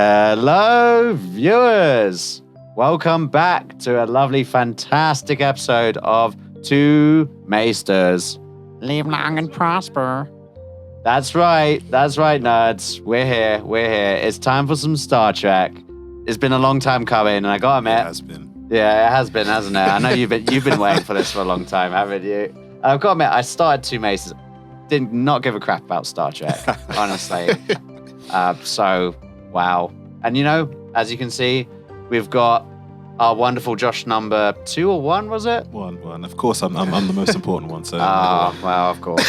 Hello, viewers. Welcome back to a lovely, fantastic episode of Two Maesters. Live long and prosper. That's right, nerds. We're here. It's time for some Star Trek. It's been a long time coming, and I gotta admit, It has been. Yeah, it has been, hasn't it? I know you've been waiting for this for a long time, haven't you? I've got to admit, I started Two Maesters. Did not give a crap about Star Trek, honestly. So, wow. And you know, as you can see, we've got our wonderful Josh number 2 or 1, was it? One. Of course, I'm the most important one. So. Well, of course.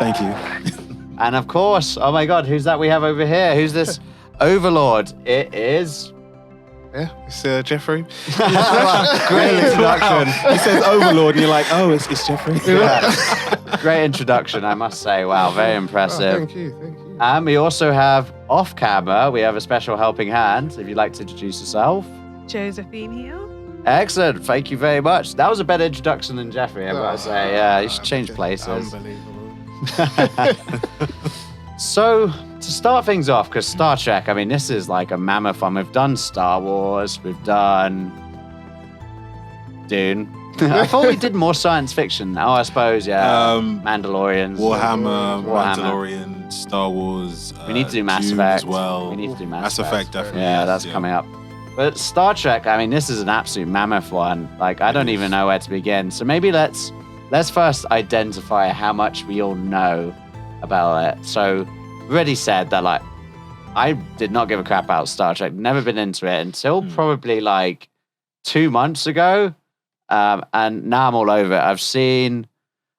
Thank you. And of course, oh my God, who's that we have over here? Who's this overlord? It is... Yeah, it's Jeffrey. Great introduction. He says Overlord, and you're like, oh, it's Jeffrey. Yeah. Great introduction, I must say. Wow, very impressive. Thank you. And we also have off camera, we have a special helping hand. If you'd like to introduce yourself. Josephine here. Excellent. Thank you very much. That was a better introduction than Jeffrey, I've got to say. Yeah, you should change places. Unbelievable. So, to start things off, because Star Trek, I mean, this is like a mammoth one. We've done Star Wars, we've done Dune. I thought we did more science fiction. Oh, I suppose, yeah. Mandalorians. Warhammer, Mandalorian, Star Wars. We need to do Mass Dune Effect as well. We need to do Mass Effect, definitely. Yeah, that's coming up. But Star Trek, I mean, this is an absolute mammoth one. Like, I don't even know where to begin. So maybe let's first identify how much we all know about it. So, already said that, like, I did not give a crap about Star Trek. Never been into it until probably like 2 months ago. And now I'm all over it. I've seen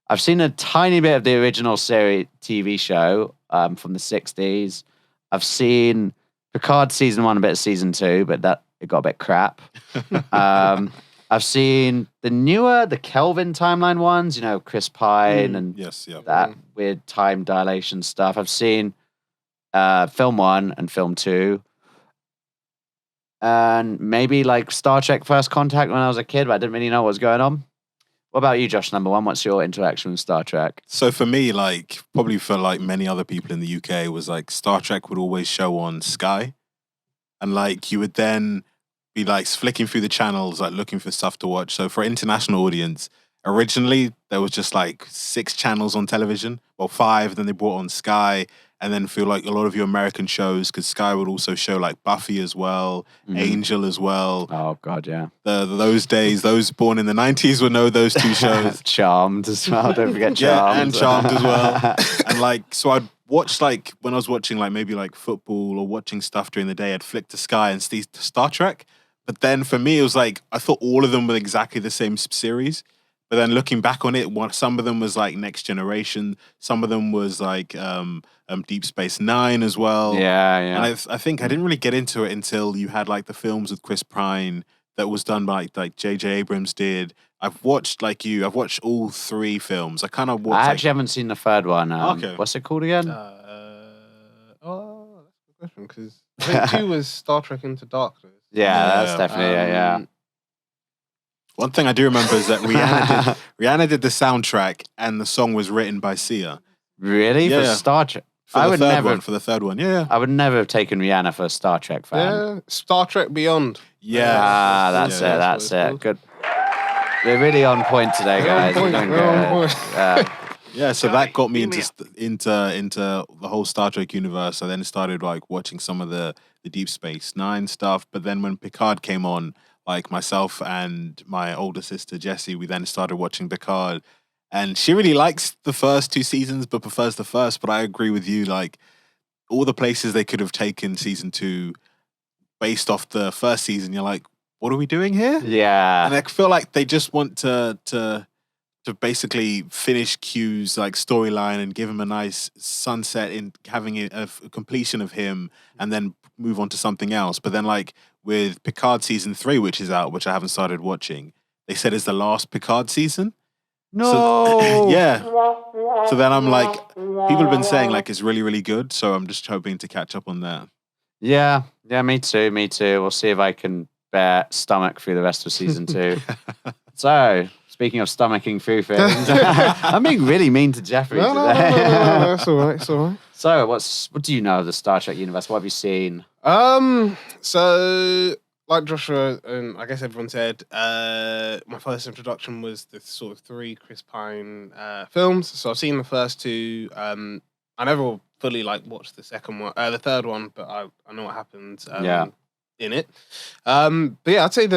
a tiny bit of the original series TV show from the 60s. I've seen Picard season 1, a bit of season 2, but it got a bit crap. I've seen the Kelvin timeline ones, you know, Chris Pine and that weird time dilation stuff. I've seen film 1 and film 2. And maybe like Star Trek First Contact when I was a kid, but I didn't really know what was going on. What about you, Josh, number 1? What's your interaction with Star Trek? So for me, like, probably for like many other people in the UK, was like Star Trek would always show on Sky. And like you would then be like flicking through the channels, like looking for stuff to watch. So for international audience, originally there was just like 6 channels on television, well 5, then they brought on Sky, and then feel like a lot of your American shows, because Sky would also show like Buffy as well, Angel as well. Oh God, yeah. Those days, those born in the 90s would know those 2 shows. Charmed as well, don't forget Charmed. Yeah, and Charmed as well. And like, so I'd watch like, when I was watching like maybe like football or watching stuff during the day, I'd flick to Sky and see Star Trek. But then for me, it was like, I thought all of them were exactly the same series. But then looking back on it, some of them was like Next Generation. Some of them was like Deep Space Nine as well. Yeah. And I think I didn't really get into it until you had like the films with Chris Pine that was done by like J.J. Abrams did. I've watched I've watched all 3 films. I kind of watched. I actually haven't seen the 3rd one. Okay. What's it called again? That's a good question, because I think 2 was Star Trek Into Darkness. Yeah, that's definitely yeah. One thing I do remember is that Rihanna did the soundtrack, and the song was written by Sia. Really? Yeah. For Star Trek? For the third one. Yeah. I would never have taken Rihanna for a Star Trek fan. Yeah, Star Trek Beyond. Yeah. That's it. Good. We're really on point today, guys. On point. Yeah, so that got me into the whole Star Trek universe. I then started like watching some of the Deep Space Nine stuff. But then when Picard came on, like myself and my older sister Jessie, we then started watching Picard. And she really likes the first 2 seasons, but prefers the first. But I agree with you, like all the places they could have taken season 2 based off the first season, you're like, what are we doing here? Yeah. And I feel like they just want to basically finish Q's like storyline and give him a nice sunset in having a completion of him, and then move on to something else. But then like with Picard season 3, which is out, which I haven't started watching, they said it's the last Picard season. No. So, yeah. So then I'm like, people have been saying like it's really, really good. So I'm just hoping to catch up on that. Yeah, me too. We'll see if I can bear stomach through the rest of season 2. So, speaking of stomaching through things, I'm being really mean to Jeffrey today. No, it's all right. So, what do you know of the Star Trek universe? What have you seen? So like Joshua and I guess everyone said, my first introduction was the sort of 3 Chris Pine films. So I've seen the first 2. I never fully like watched the second one, the third one, but I know what happened in it. But yeah, I'd say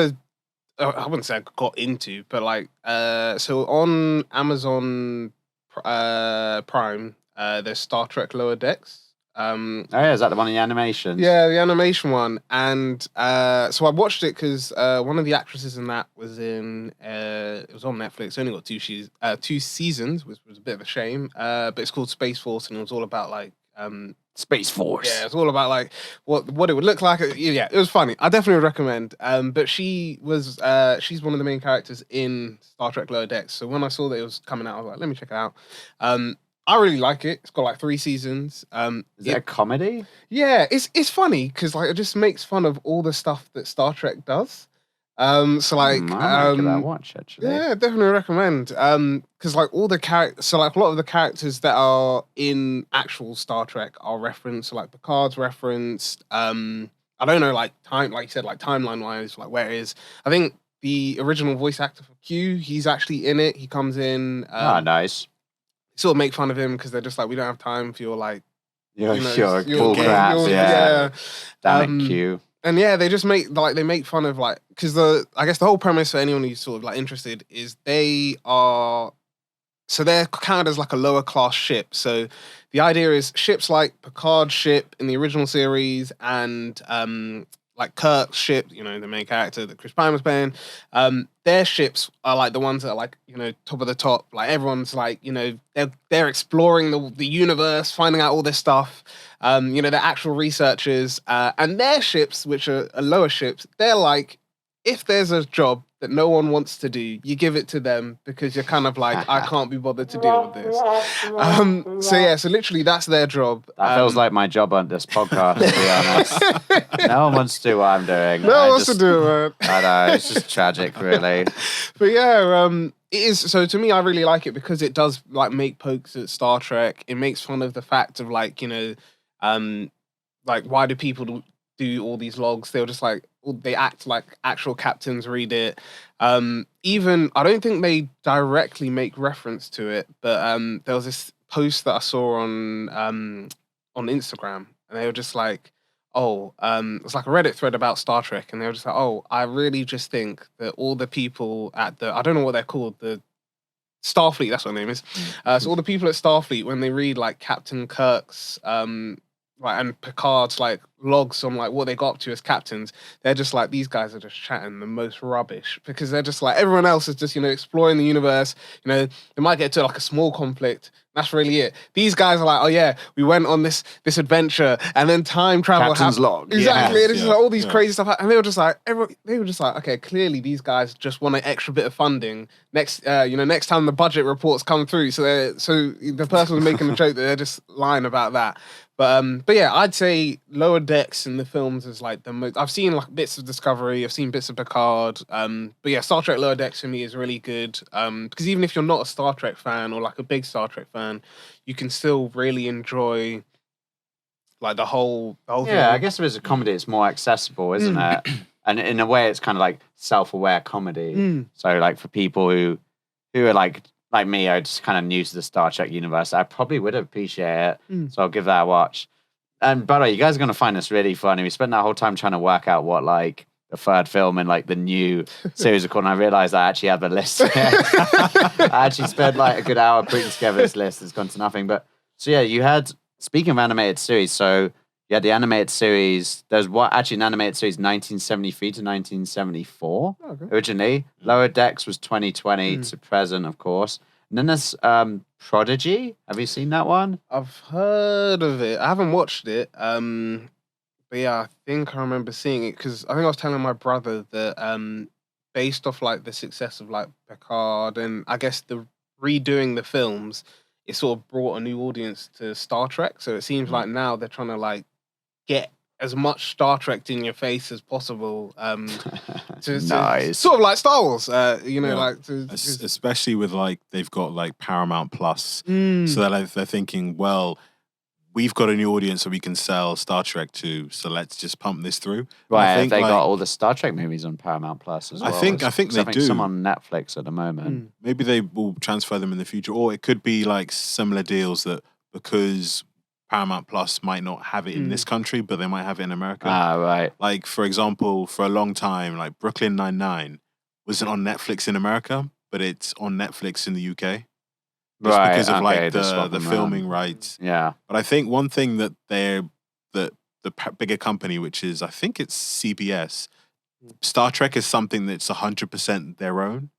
I wouldn't say I got into, but like so on Amazon Prime, there's Star Trek Lower Decks. Oh yeah, is that the one in the animations? Yeah, the animation one. And so I watched it because one of the actresses in that was in it was on Netflix. It only got 2 seasons, which was a bit of a shame. But it's called Space Force, and it was all about like Space Force. yeah, it's all about like what it would look like. Yeah, it was funny. I definitely would recommend. But she's one of the main characters in Star Trek Lower Decks. So when I saw that it was coming out, I was like, let me check it out. I really like it. It's got like 3 seasons. Is it a comedy? Yeah, it's funny because like it just makes fun of all the stuff that Star Trek does. So like, I might give that a watch actually. yeah, definitely recommend. Because like all the characters, so like a lot of the characters that are in actual Star Trek are referenced. So like Picard's referenced. I don't know, like like you said, like timeline wise, like where it is. I think the original voice actor for Q, he's actually in it. He comes in. Nice. Sort of make fun of him because they're just like, we don't have time for your like You're your bull crap. Yeah. Damn it, Q. And yeah, they just make fun of like because I guess the whole premise for anyone who's sort of like interested is they're counted as like a lower class ship. So the idea is ships like Picard's ship in the original series and like Kirk's ship, you know, the main character that Chris Pine was playing, their ships are like the ones that are like, you know, top of the top. Like everyone's like, you know, they're exploring the universe, finding out all this stuff. You know, they're actual researchers. And their ships, which are lower ships, they're like, if there's a job that no one wants to do, you give it to them because you're kind of like, I can't be bothered to deal with this. So yeah, so literally that's their job. That feels like my job on this podcast, to be honest. No one wants to do what I'm doing. No one wants to do it. I know, it's just tragic, really. But yeah, it is. So to me, I really like it because it does like make pokes at Star Trek. It makes fun of the fact of like, you know, like why do people do all these logs? They're just like, they act like actual captains read it. Even I don't think they directly make reference to it, but there was this post that I saw on Instagram, and they were just like, "Oh, it was like a Reddit thread about Star Trek," and they were just like, "Oh, I really just think that all the people at I don't know what they're called, the Starfleet, that's what their name is. So all the people at Starfleet, when they read like Captain Kirk's like and Picard's like logs on like what they got up to as captains, they're just like, these guys are just chatting the most rubbish because they're just like, everyone else is just, you know, exploring the universe. You know, they might get to like a small conflict. That's really it. These guys are like, oh yeah, we went on this adventure and then time travel Captain's log. Exactly. Yes, And it's like all these crazy stuff. And they were just like, okay, clearly these guys just want an extra bit of funding. Next time the budget reports come through. So the person was making a joke that they're just lying about that. But yeah, I'd say Lower Decks in the films is like the most. I've seen like bits of Discovery, I've seen bits of Picard. But yeah, Star Trek Lower Decks for me is really good. Because even if you're not a Star Trek fan or like a big Star Trek fan, you can still really enjoy like the whole thing. Yeah, I guess if it's a comedy, it's more accessible, isn't it? And in a way, it's kind of like self-aware comedy. So like for people who are like me, are just kind of new to the Star Trek universe, I probably would appreciate it. So I'll give that a watch. And by the way, you guys are going to find this really funny. We spent that whole time trying to work out what like the third film in like the new series are called, and I realized I actually have a list. I actually spent like a good hour putting together this list. It's gone to nothing. But so yeah, you had, speaking of animated series, so you had the animated series. There's an animated series 1973 to 1974 originally. Lower Decks was 2020 to present, of course. And then there's Prodigy. Have you seen that one? I've heard of it. I haven't watched it. But yeah, I think I remember seeing it because I think I was telling my brother that based off like the success of like Picard and I guess the redoing the films, it sort of brought a new audience to Star Trek. So it seems like now they're trying to like get as much Star Trek in your face as possible. Nice. Sort of like Star Wars, like especially with like they've got like Paramount Plus, so that they're thinking, well, we've got a new audience that we can sell Star Trek to, so let's just pump this through. And Right, I think, they like, got all the Star Trek movies on Paramount Plus as I well. think they do. Some on Netflix at the moment. maybe they will transfer them in the future, or it could be like similar deals that because Paramount Plus might not have it in this country, but they might have it in America. Ah, right. Like, for example, for a long time, like Brooklyn Nine-Nine wasn't on Netflix in America, but it's on Netflix in the UK. Just Right, because of okay, like they swap the them filming around. rights. Yeah. But I think one thing that the bigger company, which is I think it's CBS, Star Trek is something that's 100% their own.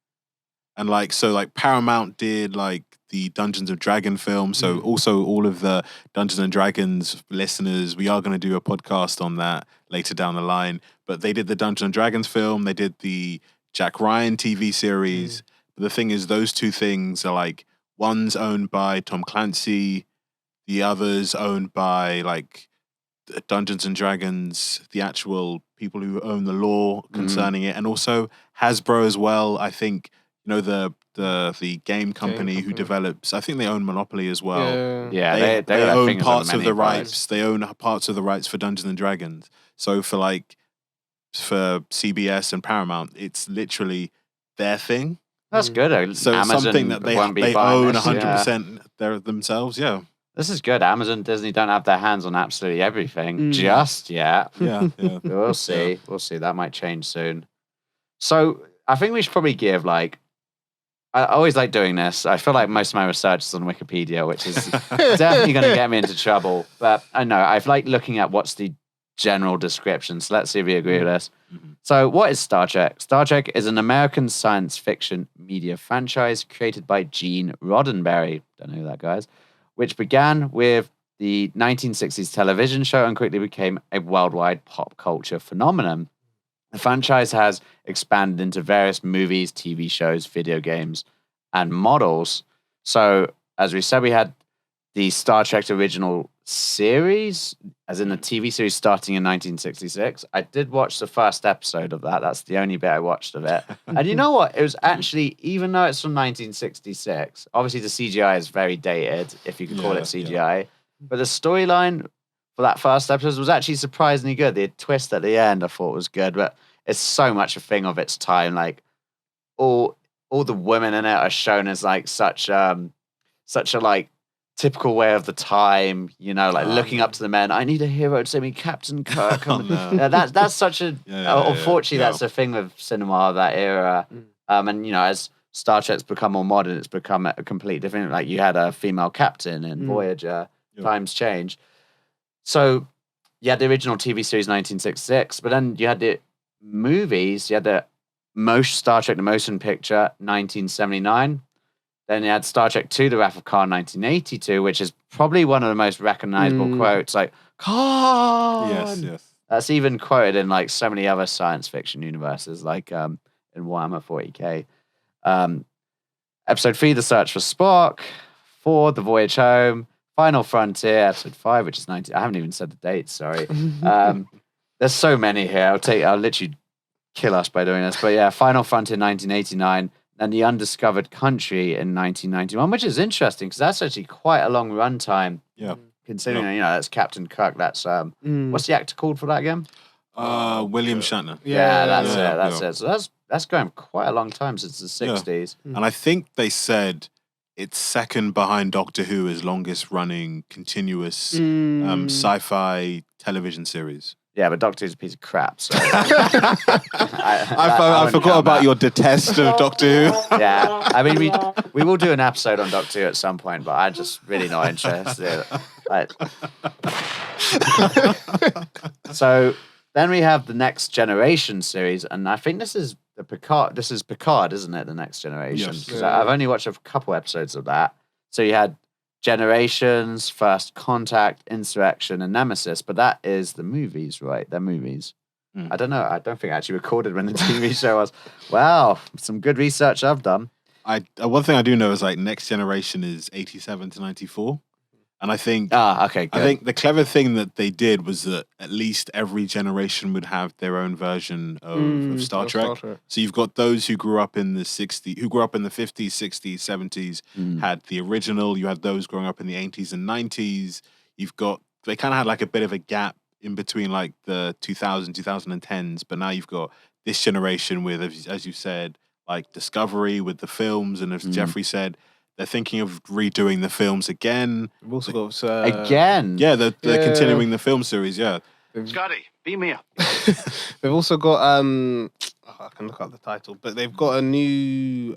And like so like Paramount did like the Dungeons and Dragons film. So also all of the Dungeons and Dragons listeners, we are going to do a podcast on that later down the line. But they did the Dungeons and Dragons film, they did the Jack Ryan TV series. But the thing is, those two things are like, one's owned by Tom Clancy, the other's owned by like Dungeons and Dragons, the actual people who own the law concerning it, and also Hasbro as well. I think, you know, the game company who develops, I think they own Monopoly as well. Yeah, They got own fingers on parts of many the pies. rights. They own parts of the rights for Dungeons and Dragons. So for CBS and Paramount, it's literally their thing. That's good. So it's Amazon something that won't be they buying own this, 100% themselves. Yeah. This is good. Amazon, Disney don't have their hands on absolutely everything just yet. Yeah. We'll see. Yeah. We'll see. That might change soon. So I think we should probably give I always like doing this. I feel like most of my research is on Wikipedia, which is definitely going to get me into trouble. But I know I've liked looking at what's the general description. So let's see if we agree with this. So what is Star Trek? Star Trek is an American science fiction media franchise created by Gene Roddenberry. Don't know who that guy is. Which began with the 1960s television show and quickly became a worldwide pop culture phenomenon. The franchise has expanded into various movies, TV shows, video games, and models. So, as we said, we had the Star Trek original series, as in the TV series starting in 1966. I did watch the first episode of that. That's the only bit I watched of it. And you know what? It was actually, even though it's from 1966, obviously the CGI is very dated, if you could call it CGI. But the storyline for that first episode was actually surprisingly good. The twist at the end I thought was good, but it's so much a thing of its time. Like all the women in it are shown as like such a like typical way of the time, you know, like looking up to the men. I need a hero to save me, Captain Kirk. That's such a unfortunately that's a thing with cinema of that era. And you know, as Star Trek's become more modern, it's become a complete different. Like you had a female captain in Voyager. Times change. So you had the original TV series 1966, but then you had the movies. You had the Star Trek the Motion Picture 1979. Then you had Star Trek II, The Wrath of Khan 1982, which is probably one of the most recognizable quotes, like Khan. Yes. That's even quoted in like so many other science fiction universes, like in Warhammer 40k. Episode 3, The Search for Spock. 4, The Voyage Home. Final Frontier, episode 5, which is 19. I haven't even said the date, sorry. There's so many here. I'll literally kill us by doing this. But yeah, Final Frontier 1989, and The Undiscovered Country in 1991, which is interesting because that's actually quite a long runtime. Yeah. Considering, you know, that's Captain Kirk. That's what's the actor called for that again? William Shatner. That's it. So that's going quite a long time since the 60s. And I think they said it's second behind Doctor Who as longest running continuous sci-fi television series. Yeah, but Doctor Who's a piece of crap. So I forgot about your detest of Doctor Who. Yeah, I mean, we will do an episode on Doctor Who at some point, but I'm just really not interested. So then we have the Next Generation series, and I think this is the Picard. This is Picard, isn't it? The Next Generation. Yes. 'Cause I've only watched a couple episodes of that. So you had Generations, First Contact, Insurrection, and Nemesis, but that is the movies, right? They're movies. I don't know. I don't think I actually recorded when the TV show was. Wow, some good research I've done. One thing I do know is like Next Generation is 87 to 94. And I think okay, good. I think the clever thing that they did was that at least every generation would have their own version of Star Trek. So you've got those who grew up in the 50s, 60s, 70s, had the original. You had those growing up in the 80s and 90s. they kind of had like a bit of a gap in between like the 2010s, but now you've got this generation with, as you said, like Discovery with the films, and as Jeffrey said, they're thinking of redoing the films again. We've also got Again? Yeah, they're continuing the film series. Yeah, Scotty, beam me up. they've also got I can look up the title, but they've got a new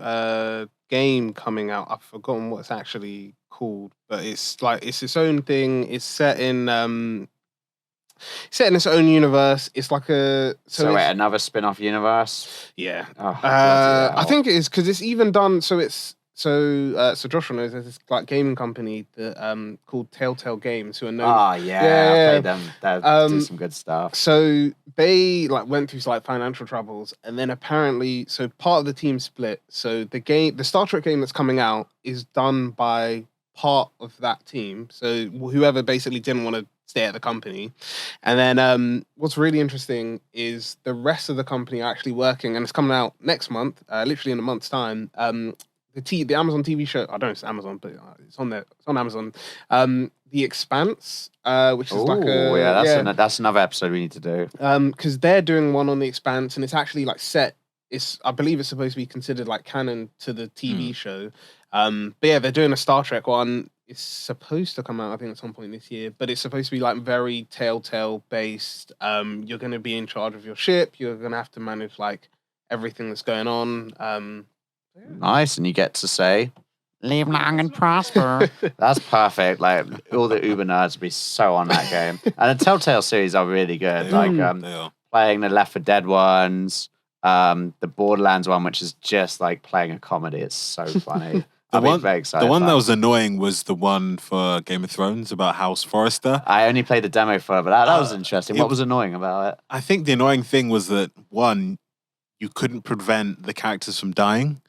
game coming out. I've forgotten what it's actually called, but it's its own thing. It's set in its own universe. It's like a So wait, another spin-off universe? yeah. Oh, I think it is because it's even done. So it's so Joshua knows there's this like gaming company that called Telltale Games, who are known. Oh yeah, I played them. They do some good stuff. So they like went through like financial troubles, and then apparently, so part of the team split. So the Star Trek game that's coming out is done by part of that team. So whoever basically didn't want to stay at the company, and then what's really interesting is the rest of the company are actually working, and it's coming out next month, literally in a month's time. The Amazon TV show, I don't know if it's Amazon, but it's on there. It's on Amazon. The Expanse, which is that's another episode we need to do. Because they're doing one on the Expanse, and it's actually like set. I believe it's supposed to be considered like canon to the TV show. But yeah, they're doing a Star Trek one. It's supposed to come out, I think, at some point this year. But it's supposed to be like very Telltale based. You're going to be in charge of your ship. You're going to have to manage like everything that's going on. Nice, and you get to say, Live long and prosper. that's perfect. Like all the Uber nerds would be so on that game. And the Telltale series are really good. They Like are. playing the Left 4 Dead ones, the Borderlands one, which is just like playing a comedy. It's so funny. Very excited. The one that was annoying was the one for Game of Thrones about House Forrester. I only played the demo for it, but that was interesting. What was annoying about it? I think the annoying thing was that one, you couldn't prevent the characters from dying.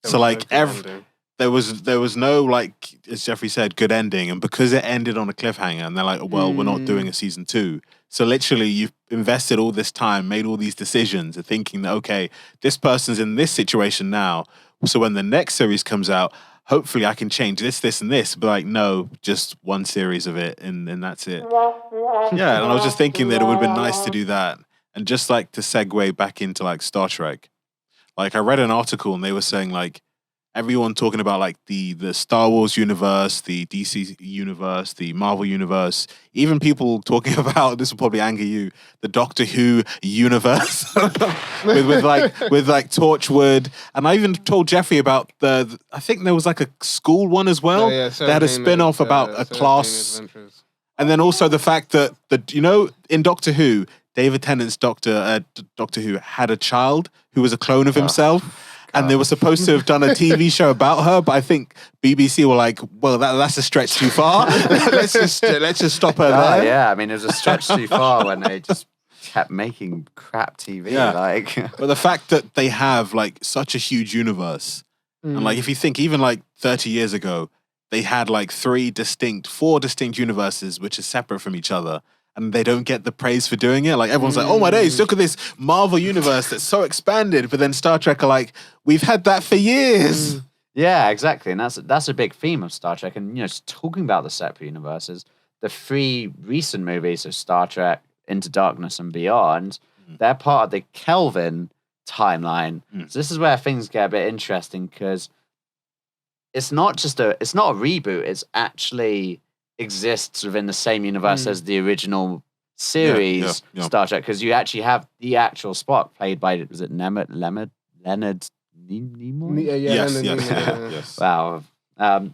So like there was no, like as Jeffrey said, good ending, and because it ended on a cliffhanger, and they're like, well, we're not doing a season 2. So literally, you've invested all this time, made all these decisions, and thinking that okay, this person's in this situation now. So when the next series comes out, hopefully I can change this, and this. But like, no, just one series of it, and that's it. Yeah, and I was just thinking that it would have been nice to do that, and just like to segue back into like Star Trek. Like I read an article and they were saying like everyone talking about like the Star Wars universe, the DC universe, the Marvel universe, even people talking about, this will probably anger you, the Doctor Who universe with Torchwood. And I even told Jeffrey about I think there was like a school one as well. They had a spin-off about a class. And then also the fact that in Doctor Who, David Tennant's Doctor Who had a child who was a clone of himself. And they were supposed to have done a TV show about her, but I think BBC were like, well, that's a stretch too far. let's just stop her there. Yeah, I mean, it was a stretch too far when they just kept making crap TV. Yeah. Like, but the fact that they have like such a huge universe, and like if you think even like 30 years ago, they had like 4 distinct universes which are separate from each other. And they don't get the praise for doing it. Like everyone's like, oh my days, look at this Marvel universe that's so expanded. But then Star Trek are like, we've had that for years. Yeah, exactly. And that's a big theme of Star Trek. And just talking about the separate universes, the 3 recent movies of Star Trek, Into Darkness and Beyond, they're part of the Kelvin timeline. So this is where things get a bit interesting because it's not a reboot. It's actually exists within the same universe as the original series Star Trek, because you actually have the actual Spock played by, was it Leonard Nimoy? Yes. Wow. And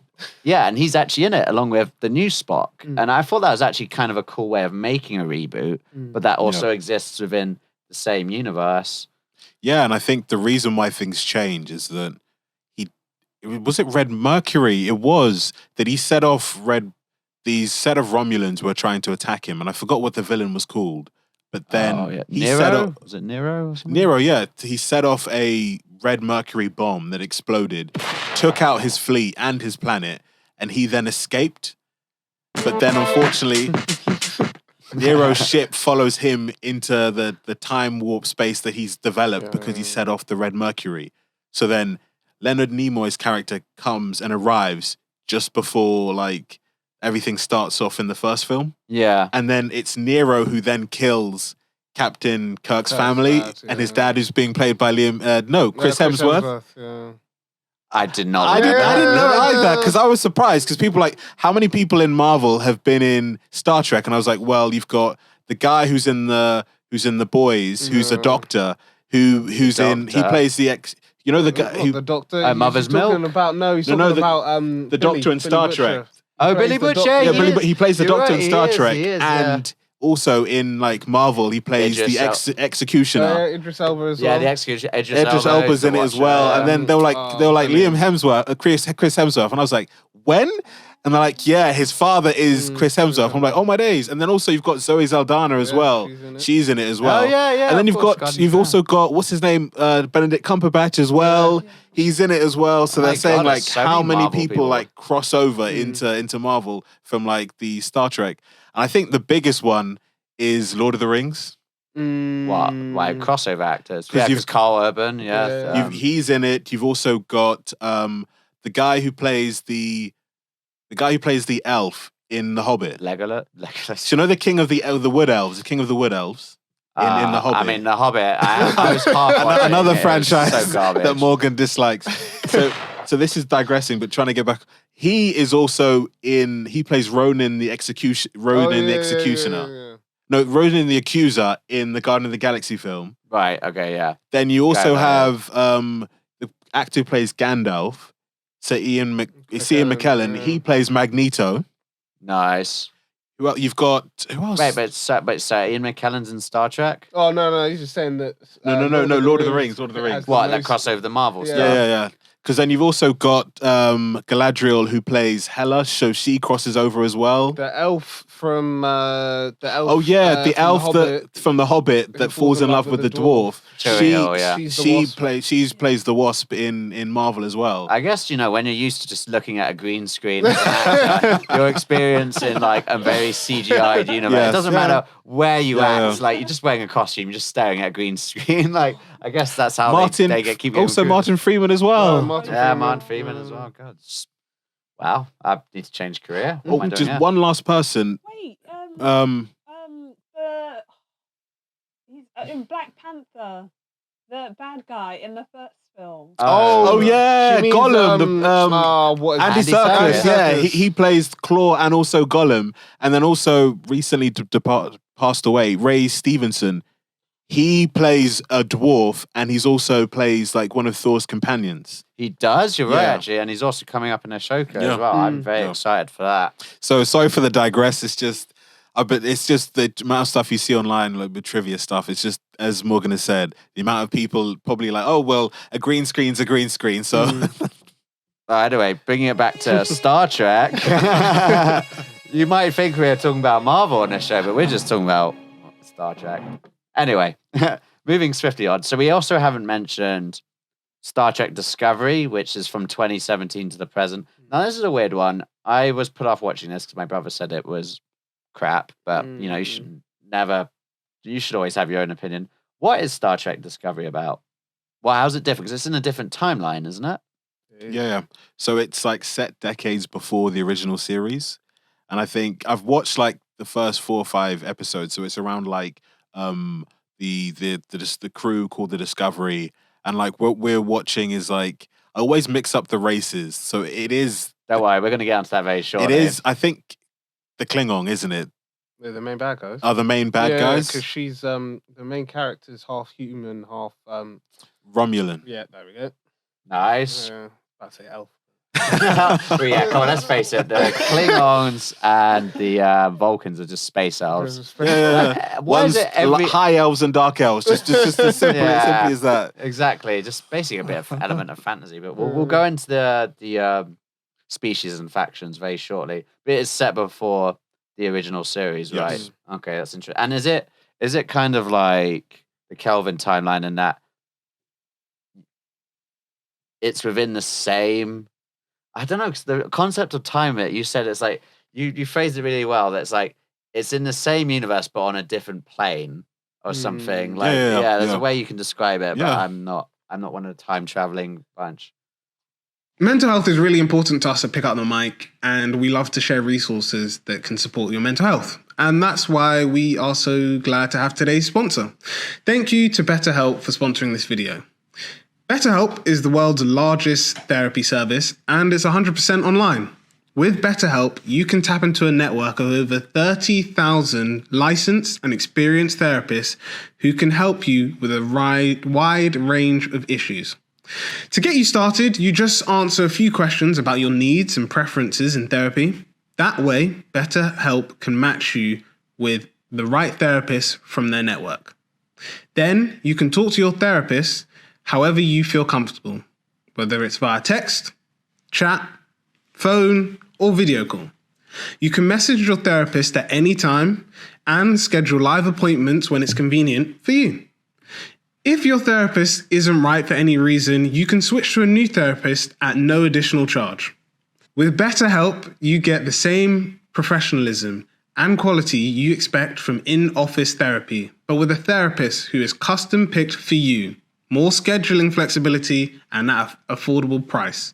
he's actually in it along with the new Spock. And I thought that was actually kind of a cool way of making a reboot, but that also exists within the same universe. Yeah, and I think the reason why things change is that was it Red Mercury? It was that he set off these set of Romulans were trying to attack him, and I forgot what the villain was called. But then he set off... Was it Nero or something? Nero, yeah. He set off a Red Mercury bomb that exploded, took out his fleet and his planet, and he then escaped. But then, unfortunately, Nero's ship follows him into the time warp space that he's developed because he set off the Red Mercury. So then Leonard Nimoy's character comes and arrives just before, like, everything starts off in the first film. Yeah. And then it's Nero who then kills Captain Kirk's family, dad, and his yeah. dad is being played by Chris Hemsworth. Yeah. I did not. I didn't know Yeah. either because I was surprised because people like how many people in Marvel have been in Star Trek, and I was like, well, you've got the guy who's in the Boys, who's a doctor, who's in he plays the the guy who the doctor. Mother's he's talking Milk? about he's No, talking the- about the Doctor in Star Trek. Oh, plays Billy the Butcher. Doctor. yeah, he is. he plays the You're Doctor right, in Star he is, Trek, he is, yeah. and also in like Marvel, he plays Idris the Executioner. Idris Elba as Yeah, well. the execution. Idris Elba's in it as well, and then they were like Liam Hemsworth, Chris Hemsworth, and I was like, when? And they're like, yeah, his father is Chris Hemsworth. I'm like, oh my days! And then also you've got Zoe Saldana as Yeah, well. she's in it. as well. Oh, yeah. And then of course, you've also got what's his name, Benedict Cumberbatch as well. He's in it as well. So Oh my they're saying God, like there's so how many many Marvel people people. like cross over into Marvel from like the Star Trek. And I think the biggest one is Lord of the Rings. What? Like crossover actors? 'Cause Yeah, you've- because Carl Urban. Yeah. Yeah. He's in it. You've also got the guy who plays the elf in The Hobbit. Legolas. So you know the king of the Wood Elves, the king of the Wood Elves in The Hobbit. I mean, The Hobbit. I was half watching Another it. It was franchise so garbage. that Morgan dislikes. So this is digressing, but trying to get back. He is also in. He plays Ronan the Executioner. Yeah. No, Ronan the Accuser in the Guardian of the Galaxy film. Right. Okay. Yeah. Then you also Right, have the actor who plays Gandalf. So Ian McKellen. yeah. He plays Magneto. Nice. Well, you've got who else? Wait, but Ian McKellen's in Star Trek. Oh no, he's just saying that. No, Lord of the Rings. Lord of the Rings. has What? the That most- cross over the Marvel Yeah. stuff. Yeah. Because then you've also got Galadriel who plays Hela, so she crosses over as well. The elf from the elf. Oh yeah, the from elf Hobbit, from the Hobbit who that falls in love with the dwarf. Cheerio, yeah. She's the wasp. Plays the Wasp in Marvel as well. I guess when you're used to just looking at a green screen as an actor, you're experiencing like a very CGI'd universe. Yes, It doesn't yeah. matter where you Yeah, act. yeah. It's like you're just wearing a costume, you're just staring at a green screen. Like I guess that's how Martin, they keep getting also recruited. Martin Freeman as well. Martin Freeman as well. God, wow, I need to change career. What am I doing Just here? one last person. Wait, he's in Black Panther, the bad guy in the first film. Oh yeah, she means, Gollum. what is Andy Andy Serkis. Serkis. Yeah, he plays Claw and also Gollum, and then also recently passed away. Ray Stevenson. He plays a dwarf, and he's also plays like one of Thor's companions. He does. You're right, Yeah. actually, and he's also coming up in Ashoka Yeah. as well. I'm very Yeah. excited for that. So sorry for the digress. It's just, but it's just the amount of stuff you see online, like with trivia stuff. It's just, as Morgan has said, the amount of people probably like, oh well, a green screen's a green screen. So Anyway, bringing it back to Star Trek, you might think we're talking about Marvel on this show, but we're just talking about Star Trek. Anyway, moving swiftly on. So we also haven't mentioned Star Trek Discovery, which is from 2017 to the present. Now, this is a weird one. I was put off watching this because my brother said it was crap, but you should always have your own opinion. What is Star Trek Discovery about? Well, how's it different? Because it's in a different timeline, isn't it? yeah. So it's like set decades before the original series, and I think I've watched like the first 4 or 5 episodes. So it's around like the crew called the Discovery, and like what we're watching is like I always mix up the races. So it is. Don't worry, we're going to get onto that very shortly. It is. I think the Klingon, isn't it? They're the main bad guys. Are the main bad guys? because she's the main character is half human, half Romulan. Yeah, there we go. Nice. I'd say elf. But yeah, come on, let's face it. The Klingons and the Vulcans are just space elves. Yeah. Why is One's it every... high elves and dark elves. Just as simple, Yeah. simply as that. Exactly, just basically a bit of element of fantasy. But we'll go into the species and factions very shortly. But it is set before the original series, Yes. right? Okay, that's interesting. And is it kind of like the Kelvin timeline in that it's within the same... I don't know, because the concept of time, you said it's like, you phrased it really well, that it's like, it's in the same universe, but on a different plane or something. Like, there's a way you can describe it, but Yeah. I'm not one of the time traveling bunch. Mental health is really important to us at Pick Up the Mic, and we love to share resources that can support your mental health. And that's why we are so glad to have today's sponsor. Thank you to BetterHelp for sponsoring this video. BetterHelp is the world's largest therapy service, and it's 100% online. With BetterHelp, you can tap into a network of over 30,000 licensed and experienced therapists who can help you with a wide range of issues. To get you started, you just answer a few questions about your needs and preferences in therapy. That way, BetterHelp can match you with the right therapist from their network. Then you can talk to your therapist however you feel comfortable, whether it's via text, chat, phone, or video call. You can message your therapist at any time and schedule live appointments when it's convenient for you. If your therapist isn't right for any reason, you can switch to a new therapist at no additional charge. With BetterHelp, you get the same professionalism and quality you expect from in-office therapy, but with a therapist who is custom-picked for you, more scheduling flexibility, and at an affordable price.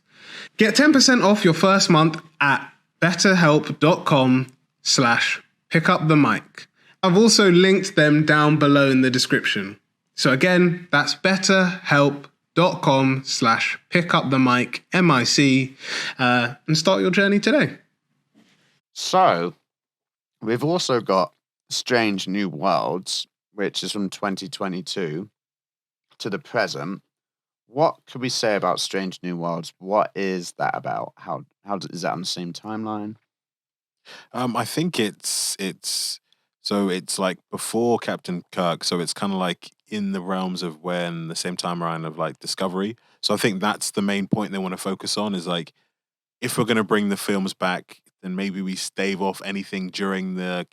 Get 10% off your first month at betterhelp.com/pickupthemic. I've also linked them down below in the description. So again, that's betterhelp.com/pickupthemic, MIC, and start your journey today. So, we've also got Strange New Worlds, which is from 2022 to the present. What could we say about Strange New Worlds? What is that about? How is that on the same timeline? I think it's like before Captain Kirk, so it's kind of like in the realms of when the same time around of like Discovery. So I think that's the main point they want to focus on is like, if we're going to bring the films back, then maybe we stave off anything during the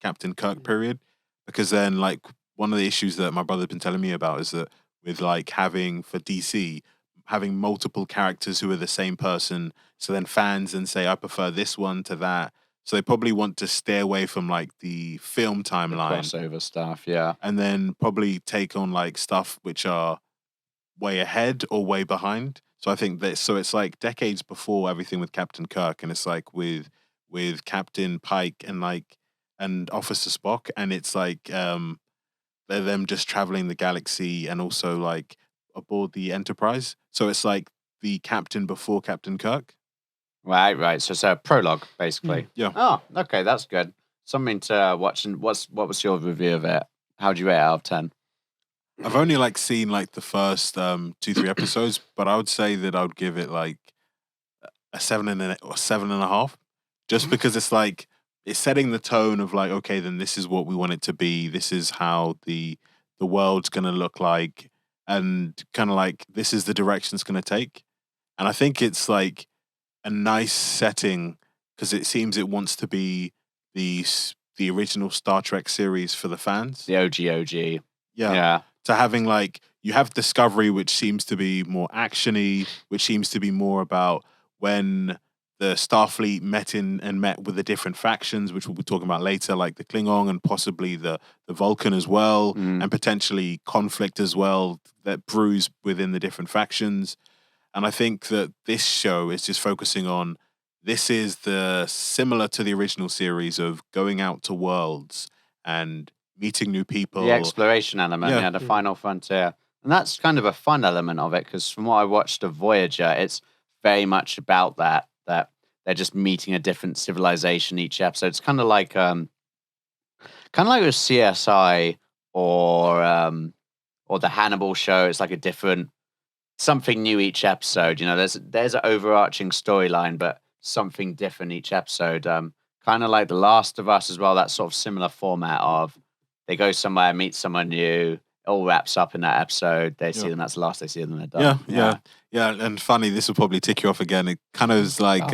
Captain Kirk period, because then like one of the issues that my brother's been telling me about is that with like having for DC having multiple characters who are the same person, so then fans then say I prefer this one to that. So they probably want to stay away from like the film timeline, Crossover stuff, yeah. and then probably take on like stuff which are way ahead or way behind. So I think that it's like decades before everything with Captain Kirk, and it's like with Captain Pike and Officer Spock, and it's like they're them just traveling the galaxy and also like aboard the Enterprise. So it's like the captain before Captain Kirk. Right. So it's a prologue, basically. Yeah. Oh, okay, that's good. Something to watch. And what was your review of it? How'd you rate it out of 10? I've only like seen like the first 2-3 episodes, but I would say that I would give it like a 7.5, just because it's like it's setting the tone of like, okay, then this is what we want it to be. This is how the world's gonna look like, and kind of like this is the direction it's gonna take. And I think it's like a nice setting because it seems it wants to be the original Star Trek series for the fans. The OG. Yeah. To having like you have Discovery, which seems to be more actiony, which seems to be more about when the Starfleet met with the different factions, which we'll be talking about later, like the Klingon and possibly the Vulcan as well, and potentially conflict as well that brews within the different factions. And I think that this show is just focusing on, this is the similar to the original series of going out to worlds and meeting new people. The exploration element, the final frontier. And that's kind of a fun element of it, because from what I watched of Voyager, it's very much about that they're just meeting a different civilization each episode. It's kind of like with CSI or the Hannibal show. It's like a different something new each episode. You know, there's an overarching storyline, but something different each episode. Kind of like The Last of Us as well. That sort of similar format of they go somewhere, meet someone new. It all wraps up in that episode. They see them. That's the last they see them. They're done. Yeah. And funny, this will probably tick you off again. It kind of is like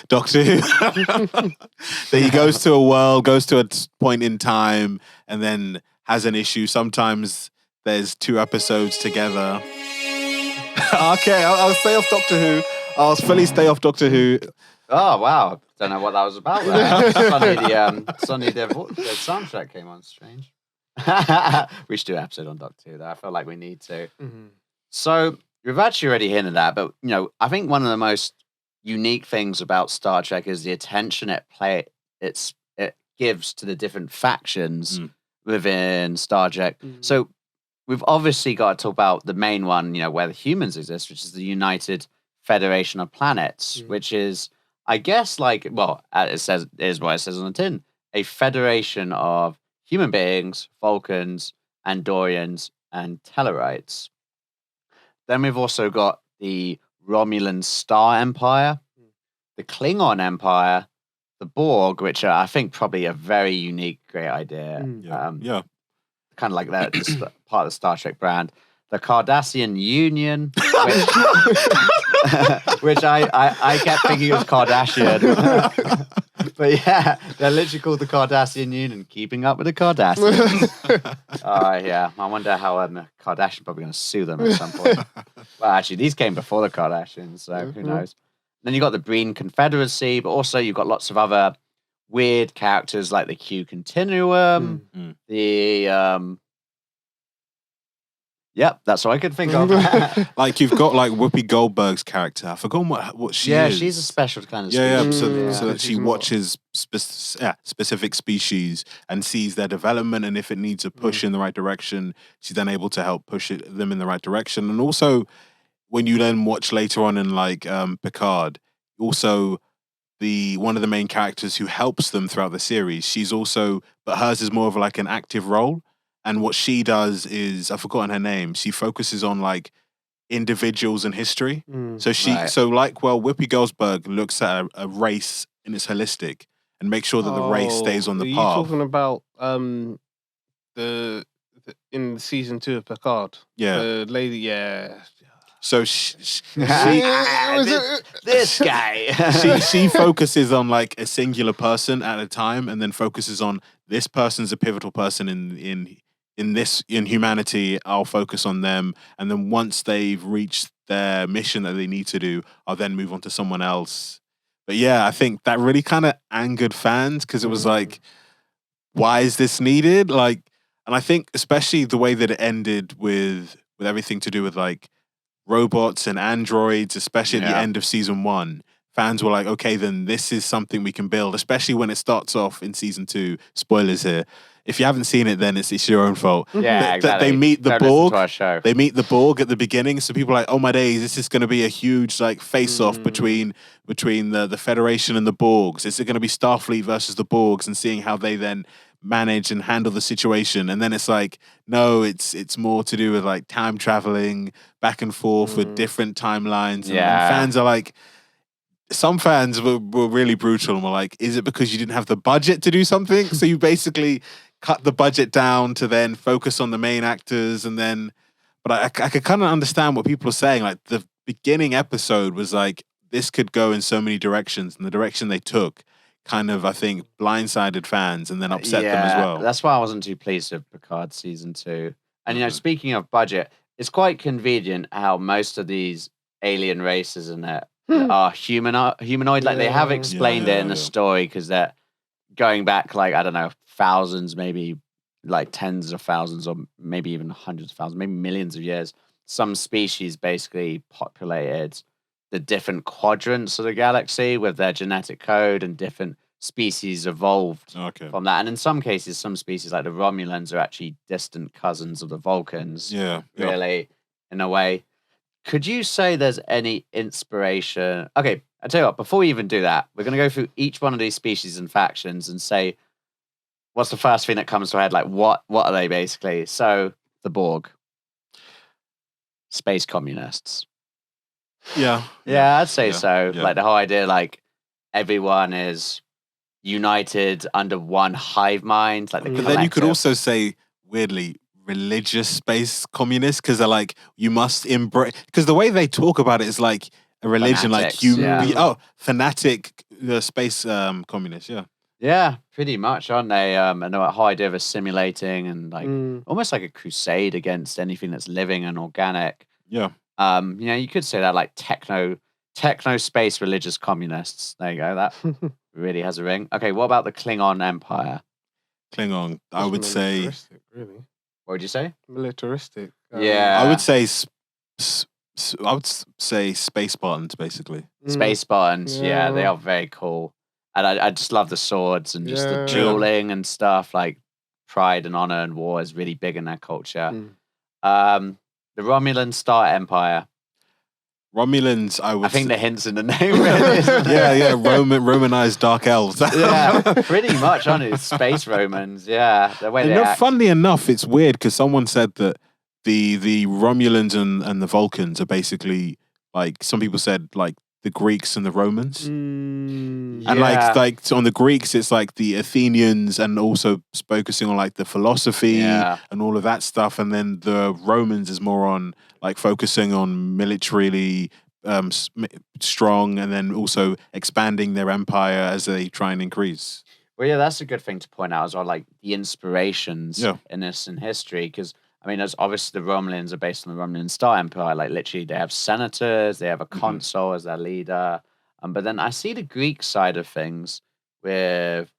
Doctor Who. That he goes to a world, goes to a point in time, and then has an issue. Sometimes there's 2 episodes together. Okay, I'll stay off Doctor Who. I'll fully stay off Doctor Who. Oh wow! Don't know what that was about. Suddenly the soundtrack came on. Strange. We should do an episode on Doctor Who. Though I feel like we need to. Mm-hmm. So We've actually already hinted at, but I think one of the most unique things about Star Trek is the attention it gives to the different factions within Star Trek. So we've obviously got to talk about the main one, where the humans exist, which is the United Federation of Planets, which is, I guess, it says is what it says on the tin, a federation of human beings, Vulcans, Andorians, and Tellarites. Then we've also got the Romulan Star Empire, the Klingon Empire, the Borg, which are, I think, probably a very unique, great idea. Kind of like that, just part of the Star Trek brand. The Cardassian Union, which I kept thinking it was Kardashian. But yeah, they're literally called the Cardassian Union, keeping up with the Cardassians. Yeah, I wonder how Kardashian probably going to sue them at some point. Well, actually, these came before the Kardashians, so who knows? Then you got the Breen Confederacy, but also you've got lots of other weird characters like the Q Continuum, the Yep, that's what I could think of. Like you've got like Whoopi Goldberg's character. I forgot what she is. Yeah, she's a special kind of species. species. So that she watches specific species and sees their development, and if it needs a push in the right direction, she's then able to help push them in the right direction. And also, when you then watch later on in like Picard, also one of the main characters who helps them throughout the series, she's also, but hers is more of like an active role. And what she does is, I've forgotten her name. She focuses on like individuals and history. So Whoopi Goldberg looks at a race in its holistic and makes sure that the race stays on the path. Are you talking about in season 2 of Picard? Yeah, the lady. Yeah. So this guy. she focuses on like a singular person at a time, and then focuses on this person's a pivotal person in humanity. I'll focus on them, and then once they've reached their mission that they need to do, I'll then move on to someone else. But yeah, I think that really kind of angered fans because it was like, why is this needed? Like, and I think especially the way that it ended with everything to do with like robots and androids, especially at the end of season 1. Fans were like, okay, then this is something we can build, especially when it starts off in season 2. Spoilers here. If you haven't seen it, then it's your own fault. Yeah, exactly. They meet the Don't Borg. listen to our show. They meet the Borg at the beginning, so people are like, oh my days, this is going to be a huge like face-off between the Federation and the Borgs. Is it going to be Starfleet versus the Borgs, and seeing how they then manage and handle the situation? And then it's like, no, it's more to do with like time traveling back and forth with different timelines. And fans are like, some fans were really brutal and were like, is it because you didn't have the budget to do something? So you basically cut the budget down to then focus on the main actors, and then, but I could kind of understand what people are saying. Like the beginning episode was like, this could go in so many directions, and the direction they took kind of, I think, blindsided fans and then upset them as well. That's why I wasn't too pleased with Picard season 2. And speaking of budget, it's quite convenient how most of these alien races in it are humanoid. Like they have explained it in the story, because they're going back like, I don't know, thousands, maybe like tens of thousands, or maybe even hundreds of thousands, maybe millions of years. Some species basically populated the different quadrants of the galaxy with their genetic code, and different species evolved from that. And in some cases, some species like the Romulans are actually distant cousins of the Vulcans. Really, in a way. Could you say there's any inspiration? Okay, I'll tell you what, before we even do that, we're going to go through each one of these species and factions and say, what's the first thing that comes to our head? Like, what are they basically? So, the Borg. Space communists. Yeah, I'd say so. Yeah. Like the whole idea, like everyone is united under one hive mind. Like the but then you could also say, weirdly, religious space communists, because they're like, you must embrace, because the way they talk about it is like a religion, fanatics, like fanatic space communists. Yeah, pretty much, aren't they? And the whole idea of assimilating and like almost like a crusade against anything that's living and organic. Yeah. You could say that like techno space religious communists. There you go. That really has a ring. Okay, what about the Klingon Empire? Klingon, I would say. Really? What would you say? Militaristic. Yeah. I would say I would say space Spartans, basically. Space Spartans, yeah, they Yeah. are very cool. And I just love the swords and just the Yeah. dueling and stuff. Like pride and honor and war is really big in their culture. Mm. The Romulan Star Empire. Romulans, I would. I think say, the hints in the name. Really, isn't it? yeah, Romanized dark elves. Yeah, pretty much on it. Space Romans, yeah. The way And they act. funnily enough, it's weird because someone said that the Romulans and the Vulcans are basically like some people said like the Greeks and the Romans. Mm. And Yeah. like on the Greeks, it's like the Athenians and also focusing on like the philosophy Yeah. and all of that stuff. And then the Romans is more on like focusing on militarily strong and then also expanding their empire as they try and increase. Well, yeah, that's a good thing to point out as well, like the inspirations Yeah. in this in history. Because, I mean, as obviously the Romulans are based on the Romulan Star Empire. Like, literally, they have senators, they have a consul as their leader. But then I see the Greek side of things with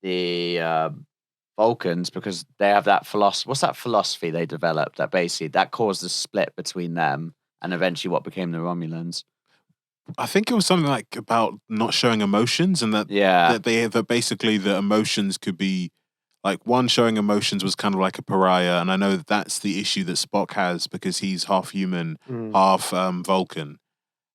the Vulcans because they have that philosophy. What's that philosophy they developed that basically that caused the split between them and eventually what became the Romulans? I think it was something like about not showing emotions and that Yeah. that basically the emotions could be like one showing emotions was kind of like a pariah, and I know that's the issue that Spock has because he's half human, half Vulcan,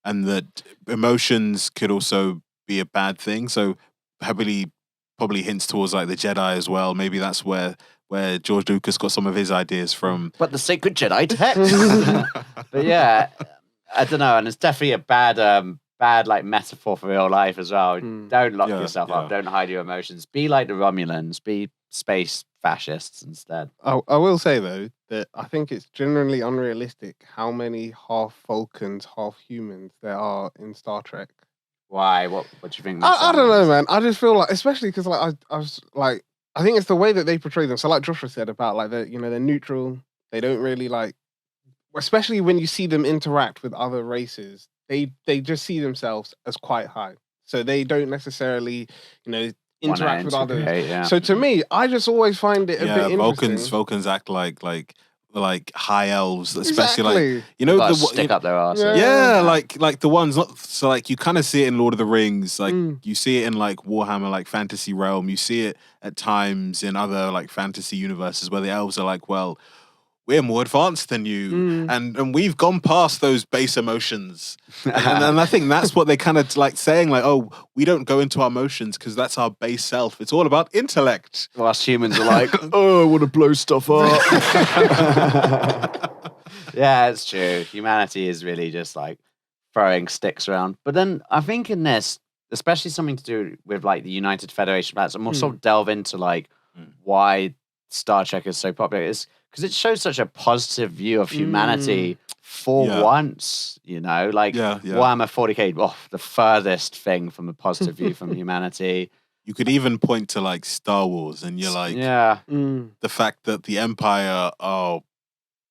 and that emotions could also be a bad thing. So heavily probably hints towards like the Jedi as well. Maybe that's where George Lucas got some of his ideas from. But the sacred Jedi text. But yeah, I don't know, and it's definitely a bad like metaphor for real life as well. Don't lock yourself up. Don't hide your emotions. Be like the Romulans. Be space fascists instead. I will say though that I think it's generally unrealistic how many half Vulcans, half humans there are in Star Trek. Why? What do you think? I don't know, man. I just feel like, especially because like I was like, I think it's the way that they portray them. So like Joshua said about like they're neutral. They don't really like, especially when you see them interact with other races. They just see themselves as quite high. So they don't necessarily, interact with others. Yeah. So to me, I just always find it a bit interesting. Vulcans act like high elves, especially Exactly. Gotta stick up their arse. Yeah. like the ones not so like you kind of see it in Lord of the Rings, like you see it in like Warhammer, like fantasy realm. You see it at times in other like fantasy universes where the elves are like, well, we're more advanced than you, and we've gone past those base emotions, and I think that's what they kind of like saying, like, oh, we don't go into our emotions because that's our base self. It's all about intellect. Whilst humans are like, oh, I want to blow stuff up. Yeah, it's true. Humanity is really just like throwing sticks around. But then I think in this, especially something to do with like the United Federation planets, and we'll sort of delve into like why Star Trek is so popular. Is because it shows such a positive view of humanity for once, like Warhammer 40K, the furthest thing from a positive view from humanity. You could even point to like Star Wars, and you're like, the fact that the Empire are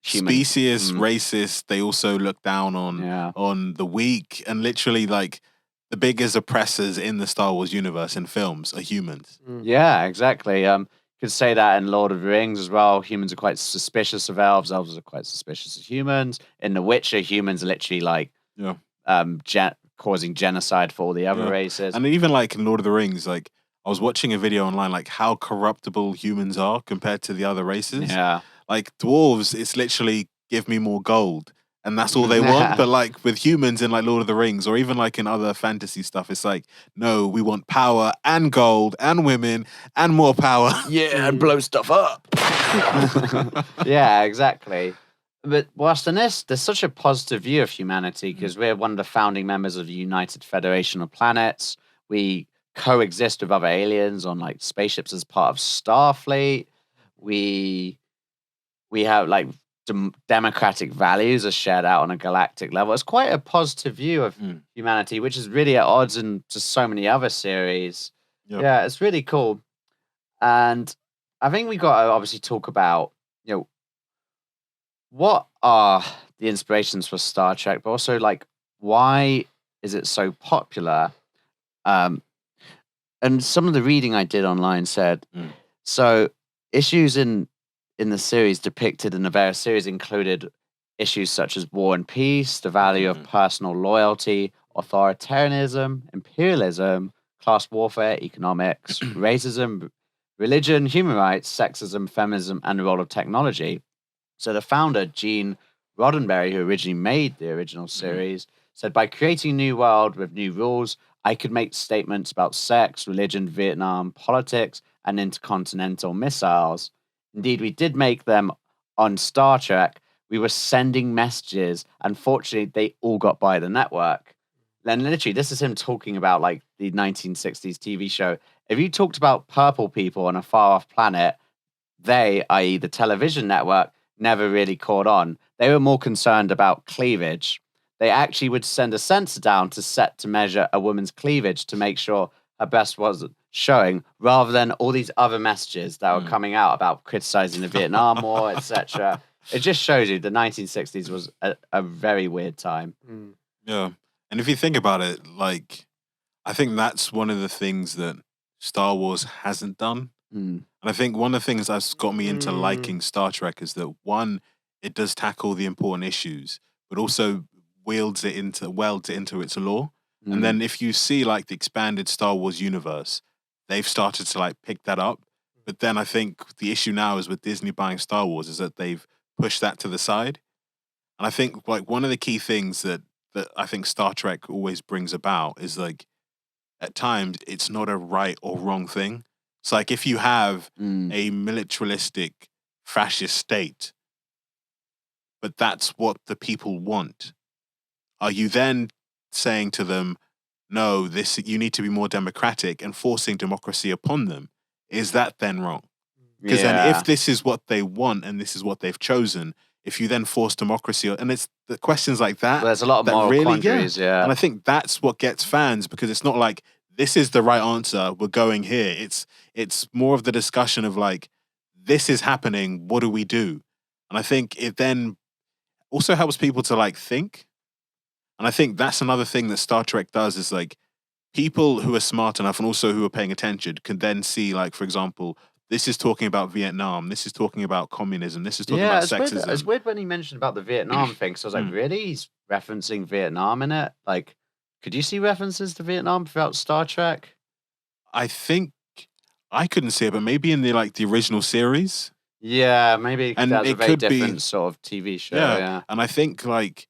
specious, racist. They also look down on the weak, and literally like the biggest oppressors in the Star Wars universe in films are humans. Yeah, exactly. Could say that in Lord of the Rings as well. Humans are quite suspicious of elves. Elves are quite suspicious of humans. In The Witcher, humans are literally like causing genocide for all the other races. And even like in Lord of the Rings, like I was watching a video online, like how corruptible humans are compared to the other races. Yeah. Like dwarves, it's literally give me more gold. And that's all they want. But like with humans in like Lord of the Rings or even like in other fantasy stuff, it's like, no, we want power and gold and women and more power. Yeah, and blow stuff up. Yeah, exactly. But whilst in this, there's such a positive view of humanity because we're one of the founding members of the United Federation of Planets. We coexist with other aliens on like spaceships as part of Starfleet. We have like democratic values are shared out on a galactic level. It's quite a positive view of humanity, which is really at odds in just so many other series. Yep. Yeah, it's really cool. And I think we got to obviously talk about, what are the inspirations for Star Trek, but also like why is it so popular? And some of the reading I did online said, so issues in the series depicted in the various series included issues such as war and peace, the value of personal loyalty, authoritarianism, imperialism, class warfare, economics, racism, religion, human rights, sexism, feminism, and the role of technology. So the founder, Gene Roddenberry, who originally made the original series, said, by creating a new world with new rules, I could make statements about sex, religion, Vietnam, politics, and intercontinental missiles. Indeed, we did make them on Star Trek. We were sending messages. Unfortunately, they all got by the network. Then literally, this is him talking about like the 1960s TV show. If you talked about purple people on a far-off planet, they, i.e. the television network, never really caught on. They were more concerned about cleavage. They actually would send a sensor down to measure a woman's cleavage to make sure her breast wasn't showing, rather than all these other messages that were coming out about criticizing the Vietnam War, etc. It just shows you the 1960s was a very weird time. Yeah. And if you think about it, like, I think that's one of the things that Star Wars hasn't done. And I think one of the things that's got me into liking Star Trek is that, one, it does tackle the important issues, but also welds it into its lore. And then if you see like the expanded Star Wars universe, they've started to like pick that up. But then I think the issue now is with Disney buying Star Wars is that they've pushed that to the side. And I think like one of the key things that I think Star Trek always brings about is like, at times it's not a right or wrong thing. It's like if you have a militaristic fascist state, but that's what the people want, are you then saying to them, no, you need to be more democratic and forcing democracy upon them? Is that then wrong? Because then if this is what they want and this is what they've chosen, if you then force democracy, and it's the questions like that. Well, there's a lot of that moral really, quandaries, yeah. And I think that's what gets fans, because it's not like, this is the right answer, we're going here. It's more of the discussion of like, this is happening, what do we do? And I think it then also helps people to like think. And I think that's another thing that Star Trek does is like, people who are smart enough and also who are paying attention can then see, like, for example, this is talking about Vietnam, this is talking about communism, this is talking about sexism. It's weird when he mentioned about the Vietnam thing, so I was like, really? He's referencing Vietnam in it? Like, could you see references to Vietnam throughout Star Trek? I think I couldn't see it, but maybe in the original series. Yeah, maybe And that's a it very could be- different sort of TV show, yeah. And I think like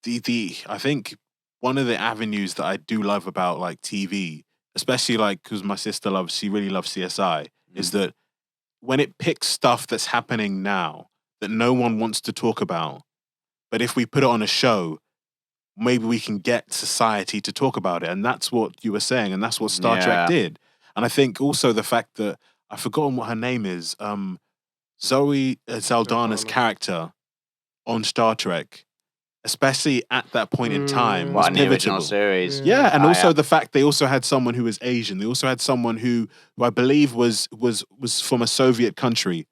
I think one of the avenues that I do love about like TV, especially like because my sister she really loves CSI, is that when it picks stuff that's happening now that no one wants to talk about, but if we put it on a show, maybe we can get society to talk about it. And that's what you were saying, and that's what Star Trek did. And I think also the fact that I've forgotten what her name is, Zoe Saldana's character on Star Trek, especially at that point in time, was What, in the original pivotal. series? Yeah, and also the fact they also had someone who was Asian. They also had someone who I believe was from a Soviet country.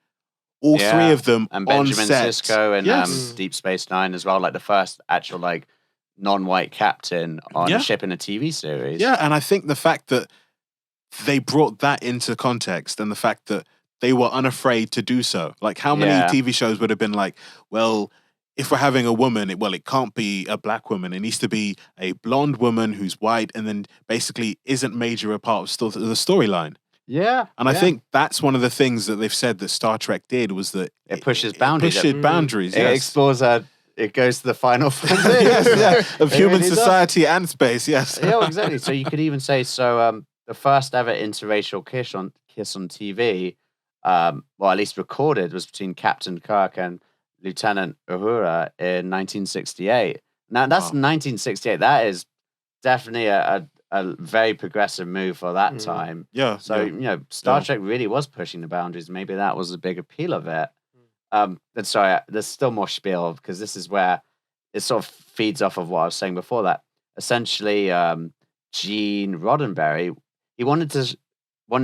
All three of them and on Benjamin set. Sisko and Deep Space Nine as well, like the first actual like non-white captain on a ship in a TV series. Yeah, and I think the fact that they brought that into context and the fact that they were unafraid to do so. Like how many TV shows would have been like, well, if we're having a woman, it can't be a black woman. It needs to be a blonde woman who's white and then basically isn't major a part of the storyline. Yeah. And I think that's one of the things that they've said that Star Trek did was that it pushes boundaries. It pushed boundaries, It explores it goes to the final frontier of human really society and space, yes. Yeah, exactly. So you could even say, the first ever interracial kiss on TV, well, at least recorded, was between Captain Kirk and Lieutenant Uhura in 1968. Now, that's 1968. That is definitely a very progressive move for that time. Yeah. So, Star Trek really was pushing the boundaries. Maybe that was a big appeal of it. Sorry, there's still more spiel because this is where it sort of feeds off of what I was saying before that. Essentially, Gene Roddenberry, he wanted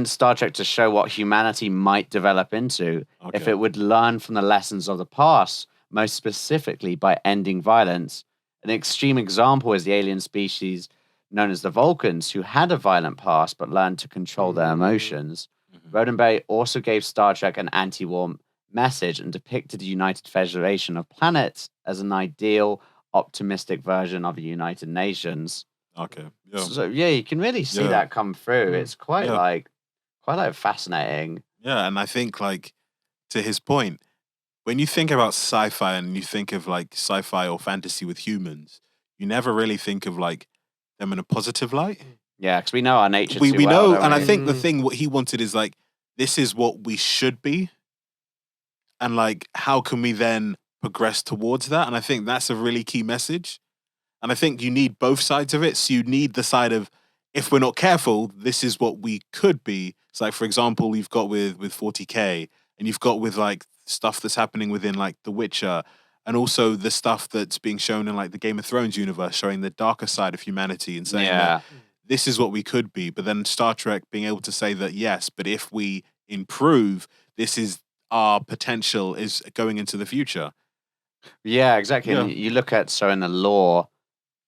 Star Trek to show what humanity might develop into if it would learn from the lessons of the past, most specifically by ending violence. An extreme example is the alien species known as the Vulcans, who had a violent past but learned to control their emotions. Roddenberry also gave Star Trek an anti-war message and depicted a united federation of planets as an ideal, optimistic version of the United Nations. Okay. Yeah. So you can really see Yeah. that come through. It's quite Yeah. like fascinating. Yeah, and I think like to his point, when you think about sci-fi and you think of like sci-fi or fantasy with humans, you never really think of like them in a positive light. Yeah, because we know our nature. We too well, know, don't and I we? think the thing what he wanted is like this is what we should be, and like how can we then progress towards that? And I think that's a really key message. And I think you need both sides of it. So you need the side of if we're not careful, this is what we could be. It's like, for example, you've got with 40K, and you've got with like stuff that's happening within like The Witcher, and also the stuff that's being shown in like the Game of Thrones universe, showing the darker side of humanity and saying that this is what we could be. But then Star Trek being able to say that, yes, but if we improve, this is our potential is going into the future. Yeah, exactly. Yeah. And you look at, so in the lore,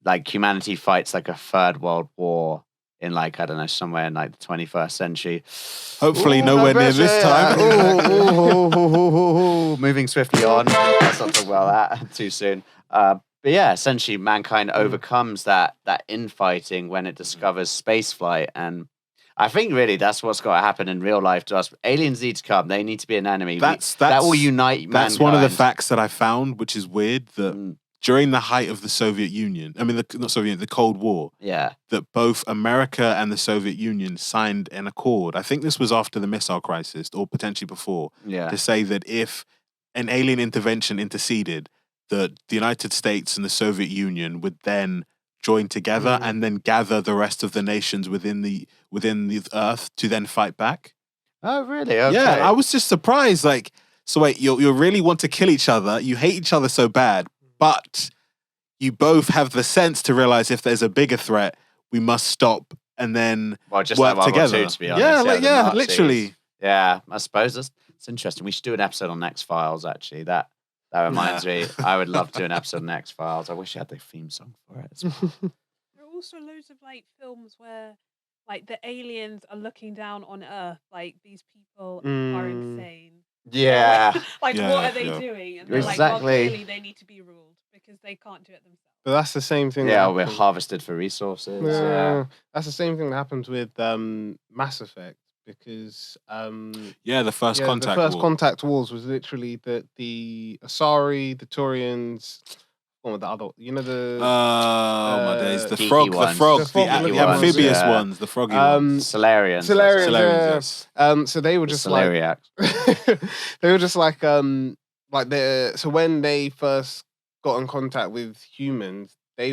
like humanity fights like a third world war in like, I don't know, somewhere in like the 21st century. Hopefully nowhere near this time. Moving swiftly on. Let's not talk about that too soon. But yeah, essentially mankind overcomes that infighting when it discovers spaceflight. And I think really that's what's got to happen in real life to us. Aliens need to come. They need to be an enemy. That's that will unite mankind. That's one of the facts that I found, which is weird, that during the height of the Soviet Union, the Cold War, that both America and the Soviet Union signed an accord. I think this was after the missile crisis, or potentially before, to say that if an alien intervention interceded, that the United States and the Soviet Union would then join together and then gather the rest of the nations within the Earth to then fight back. Oh, really? Okay. Yeah, I was just surprised. Like, so wait, you really want to kill each other? You hate each other so bad, but you both have the sense to realize if there's a bigger threat, we must stop and then just work like World together. War II, to be honest. The Nazis. literally. Yeah, I suppose it's interesting. We should do an episode on X-Files, actually. That reminds me. I would love to do an episode on X-Files. I wish I had the theme song for it as well. There are also loads of like films where like the aliens are looking down on Earth, like these people are insane. Yeah. What are they doing? And they're like, Exactly. well, clearly they need to be ruled because they can't do it themselves. But that's the same thing. Yeah, that we're happens- harvested for resources. Yeah. That's the same thing that happens with Mass Effect, because The First Contact the First War. Contact Wars was literally that the Asari, the Turians, what were the other? You know the Oh my days! The geeky frog, ones. the Geeky the ones, amphibious yeah. ones, the froggy ones. Solarians. Solarians, Solarians, yes. so they were just like Solariacs. they were just like the so when they first got in contact with humans, they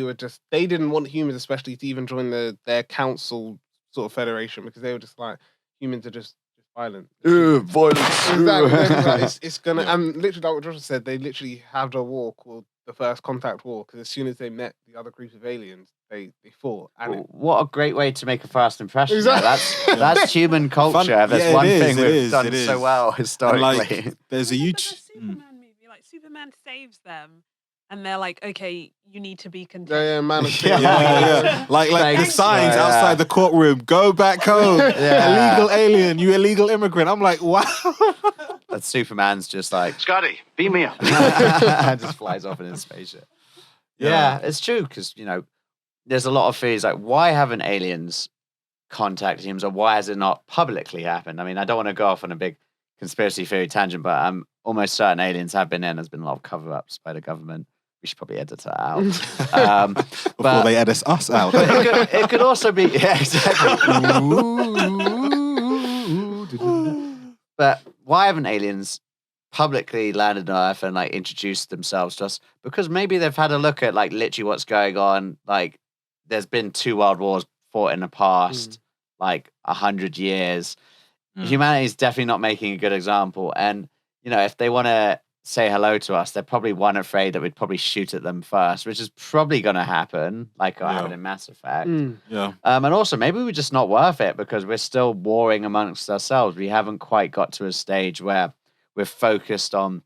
didn't want humans especially to even join their council sort of federation, because they were just like, humans are just violent. Violence. Exactly. It's gonna literally like what Joshua said, they literally had a war called the First Contact War, because as soon as they met the other group of aliens, they fought. And What a great way to make a first impression. Exactly. That's human culture. Fun- That's yeah, it one is, thing it we've is, done it is. so well And historically. like, there's a But huge. the Superman movie, like Superman saves them, and they're like, okay, you need to be content. yeah, Man of Steel. Yeah. Like the Thanks. signs Yeah. outside the courtroom. Go back home. Yeah. Illegal alien. You illegal immigrant. I'm like, wow. But Superman's just like Scotty, beam me up. just flies off in his spaceship. Yeah, it's true, because there's a lot of theories like, why haven't aliens contacted humans, or why has it not publicly happened? I mean, I don't want to go off on a big conspiracy theory tangent, but I'm almost certain aliens have been in. There's been a lot of cover-ups by the government. We should probably edit that out. Before but they edit us out. it could also be, yeah, exactly. But why haven't aliens publicly landed on Earth and like introduced themselves to us? Because maybe they've had a look at like literally what's going on. Like, there's been 2 world wars fought in the past, like 100 years. Humanity's definitely not making a good example. And if they want to say hello to us, they're probably afraid that we'd probably shoot at them first, which is probably going to happen, like what happened in Mass Effect. Yeah. And also, maybe we're just not worth it because we're still warring amongst ourselves. We haven't quite got to a stage where we're focused on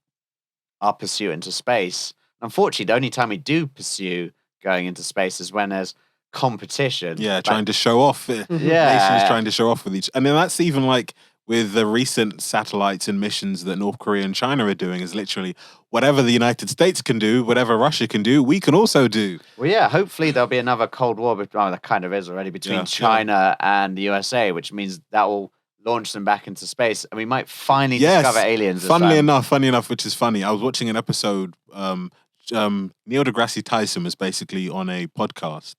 our pursuit into space. Unfortunately, the only time we do pursue going into space is when there's competition. Yeah, trying to show off. Nations trying to show off with each. And then that's even like with the recent satellites and missions that North Korea and China are doing is literally whatever the United States can do, whatever Russia can do, we can also do. Well, yeah, hopefully there'll be another Cold War, there kind of is already, between China and the USA, which means that will launch them back into space, and we might finally discover aliens. Funny enough, which is funny, I was watching an episode, Neil deGrasse Tyson was basically on a podcast,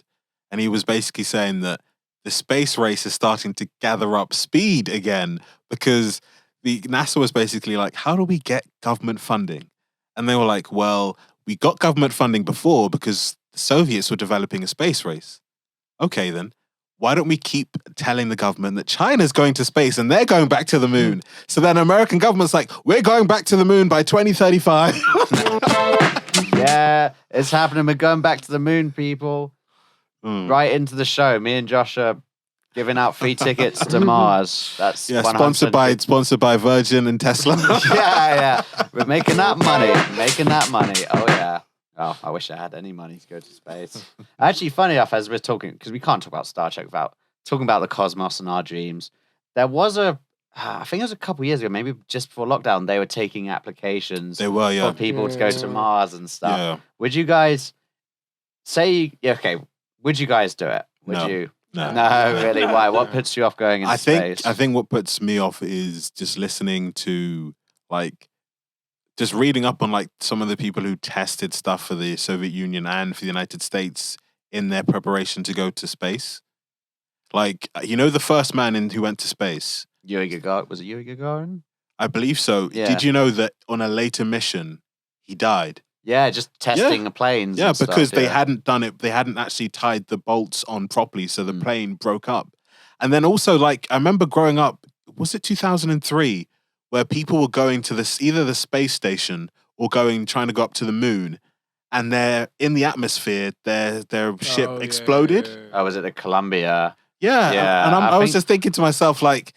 and he was basically saying that the space race is starting to gather up speed again because the NASA was basically like, how do we get government funding? And they were like, well, we got government funding before because the Soviets were developing a space race. Okay, then. Why don't we keep telling the government that China's going to space and they're going back to the moon? So then American government's like, we're going back to the moon by 2035. Yeah, it's happening. We're going back to the moon, people. Right into the show. Me and Josh are giving out free tickets to Mars. That's sponsored by Virgin and Tesla. yeah. We're making that money. Oh yeah. Oh, I wish I had any money to go to space. Actually, funny enough, as we're talking, because we can't talk about Star Trek without talking about the cosmos and our dreams. There was I think it was a couple years ago, maybe just before lockdown, they were taking applications for people to go to Mars and stuff. Yeah. Would you guys would you guys do it? Would you? No, really? Why? What puts you off going into space? I think what puts me off is just listening to, like, just reading up on, like, some of the people who tested stuff for the Soviet Union and for the United States in their preparation to go to space. Like, the first man who went to space? Yuri Gagarin. Was it Yuri Gagarin? I believe so. Yeah. Did you know that on a later mission, he died? Yeah, just testing the planes. Yeah, and because stuff, they hadn't done it. They hadn't actually tied the bolts on properly, so the plane broke up. And then also, like, I remember growing up, was it 2003, where people were going to either the space station or trying to go up to the moon, and they're in the atmosphere, their ship exploded. Oh, was it the Columbia? Yeah. And I was just thinking to myself, like,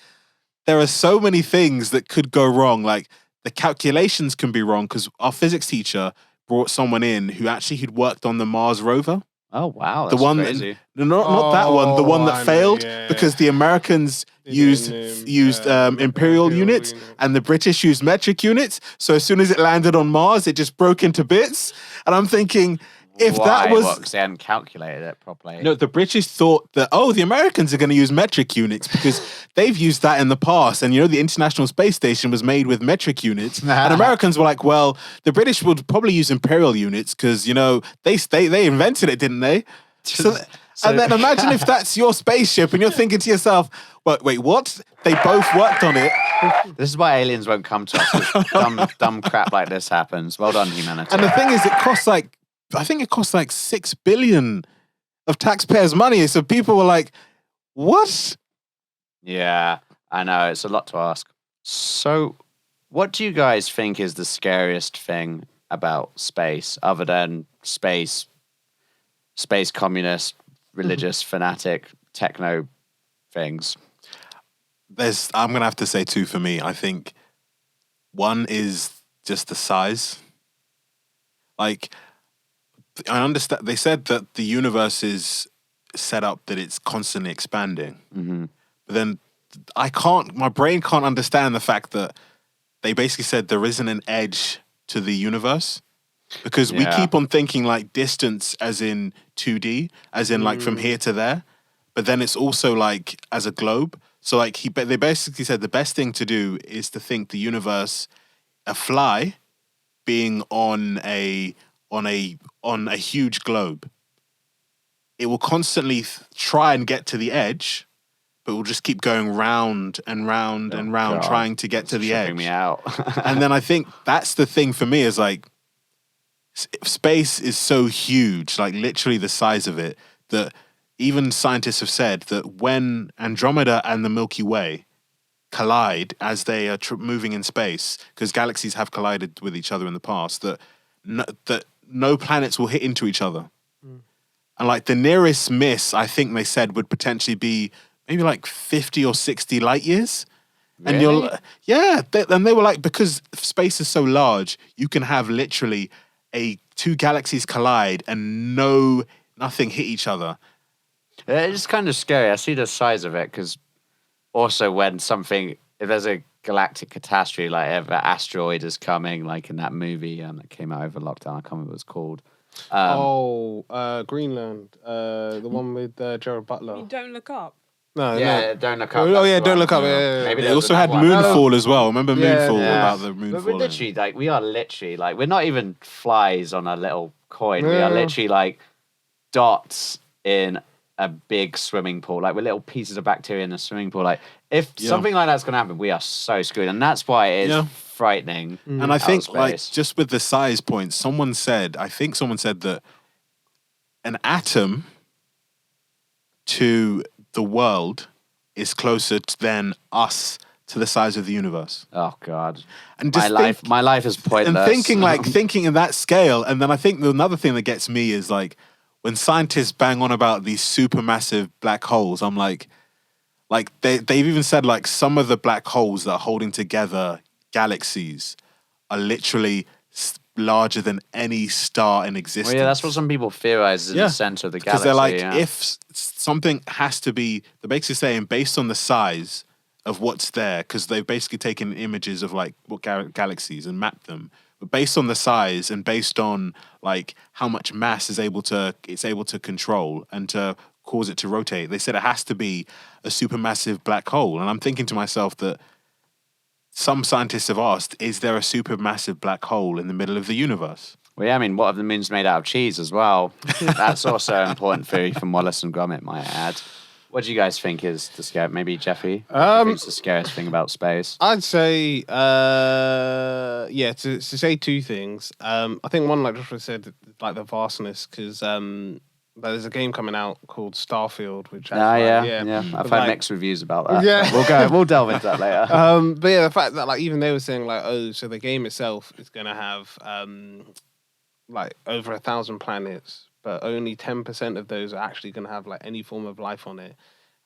there are so many things that could go wrong. Like, the calculations can be wrong because our physics teacher brought someone in who'd worked on the Mars rover. Oh wow, that's crazy. Not that one, the one that failed because the Americans used imperial units and the British used metric units. So as soon as it landed on Mars, it just broke into bits. And I'm thinking, because they hadn't calculated it properly. No, the British thought that, the Americans are going to use metric units because they've used that in the past. And, the International Space Station was made with metric units. And Americans were like, well, the British would probably use imperial units because, they invented it, didn't they? And then imagine if that's your spaceship and you're thinking to yourself, wait, what? They both worked on it. This is why aliens won't come to us. If dumb crap like this happens. Well done, humanity. And the thing is, I think it costs like $6 billion of taxpayers' money. So people were like, what? Yeah, I know. It's a lot to ask. So what do you guys think is the scariest thing about space, other than space communist, religious, fanatic, techno things? I'm going to have to say two for me. I think one is just the size. Like, I understand. They said that the universe is set up that it's constantly expanding. Mm-hmm. But then my brain can't understand the fact that they basically said there isn't an edge to the universe because we keep on thinking like distance as in 2D, as in like from here to there. But then it's also like as a globe. So like they basically said the best thing to do is to think the universe, a fly being on a huge globe. It will constantly try and get to the edge, but will just keep going round and round and round, trying to get to the edge. Me out. And then I think that's the thing for me is like, space is so huge, like literally the size of it, that even scientists have said that when Andromeda and the Milky Way collide as they are moving in space, because galaxies have collided with each other in the past, that no planets will hit into each other. And like the nearest miss, I think they said would potentially be maybe like 50 or 60 light years. Really? And and they were like, because space is so large, you can have literally two galaxies collide and nothing hit each other. It's kind of scary. I see the size of it because also when something if there's a galactic catastrophe, like if an asteroid is coming, like in that movie that came out over lockdown, I can't remember what it was called. Greenland, the one with Gerard Butler. Don't Look Up. No, Don't Look Up. Oh yeah, that's the Don't one. Look Up. Yeah. Maybe They there was also had another one. Moonfall as well. Remember Moonfall Yeah. about the Moonfall? But we're literally like we are literally like we're not even flies on a little coin. We are literally like dots in a big swimming pool. Like we're little pieces of bacteria in a swimming pool. Like if something like that's gonna happen, we are so screwed, and that's why it is frightening. And I think like space. just with the size point, someone said that an atom to the world is closer than us to the size of the universe. Oh God, And my just life is pointless. and thinking in that scale. And then I think another thing that gets me is like when scientists bang on about these supermassive black holes, I'm like they've even said like some of the black holes that are holding together galaxies are literally larger than any star in existence. Well, yeah, that's what some people theorize is in the center of the Because galaxy. they're like, if something has to be, they're basically saying based on the size of what's there, because they've basically taken images of like what galaxies and mapped them. But based on the size and based on like how much mass it's able to control and to cause it to rotate, they said it has to be a supermassive black hole. And I'm thinking to myself that some scientists have asked, is there a supermassive black hole in the middle of the universe? Well, yeah, I mean, what if the moon's made out of cheese as well? That's also an important theory from Wallace and Gromit, might I add. What do you guys think is the scare? Maybe Jeffy? What do you think's the scariest thing about space? I'd say, to say two things. I think one, like Joshua said, like the vastness, because there's a game coming out called Starfield, which has, I've heard mixed reviews about that. Yeah. We'll delve into that later. But yeah, the fact that like even they were saying like, oh, so the game itself is gonna have like over 1,000 planets, but only 10% of those are actually gonna have like any form of life on it.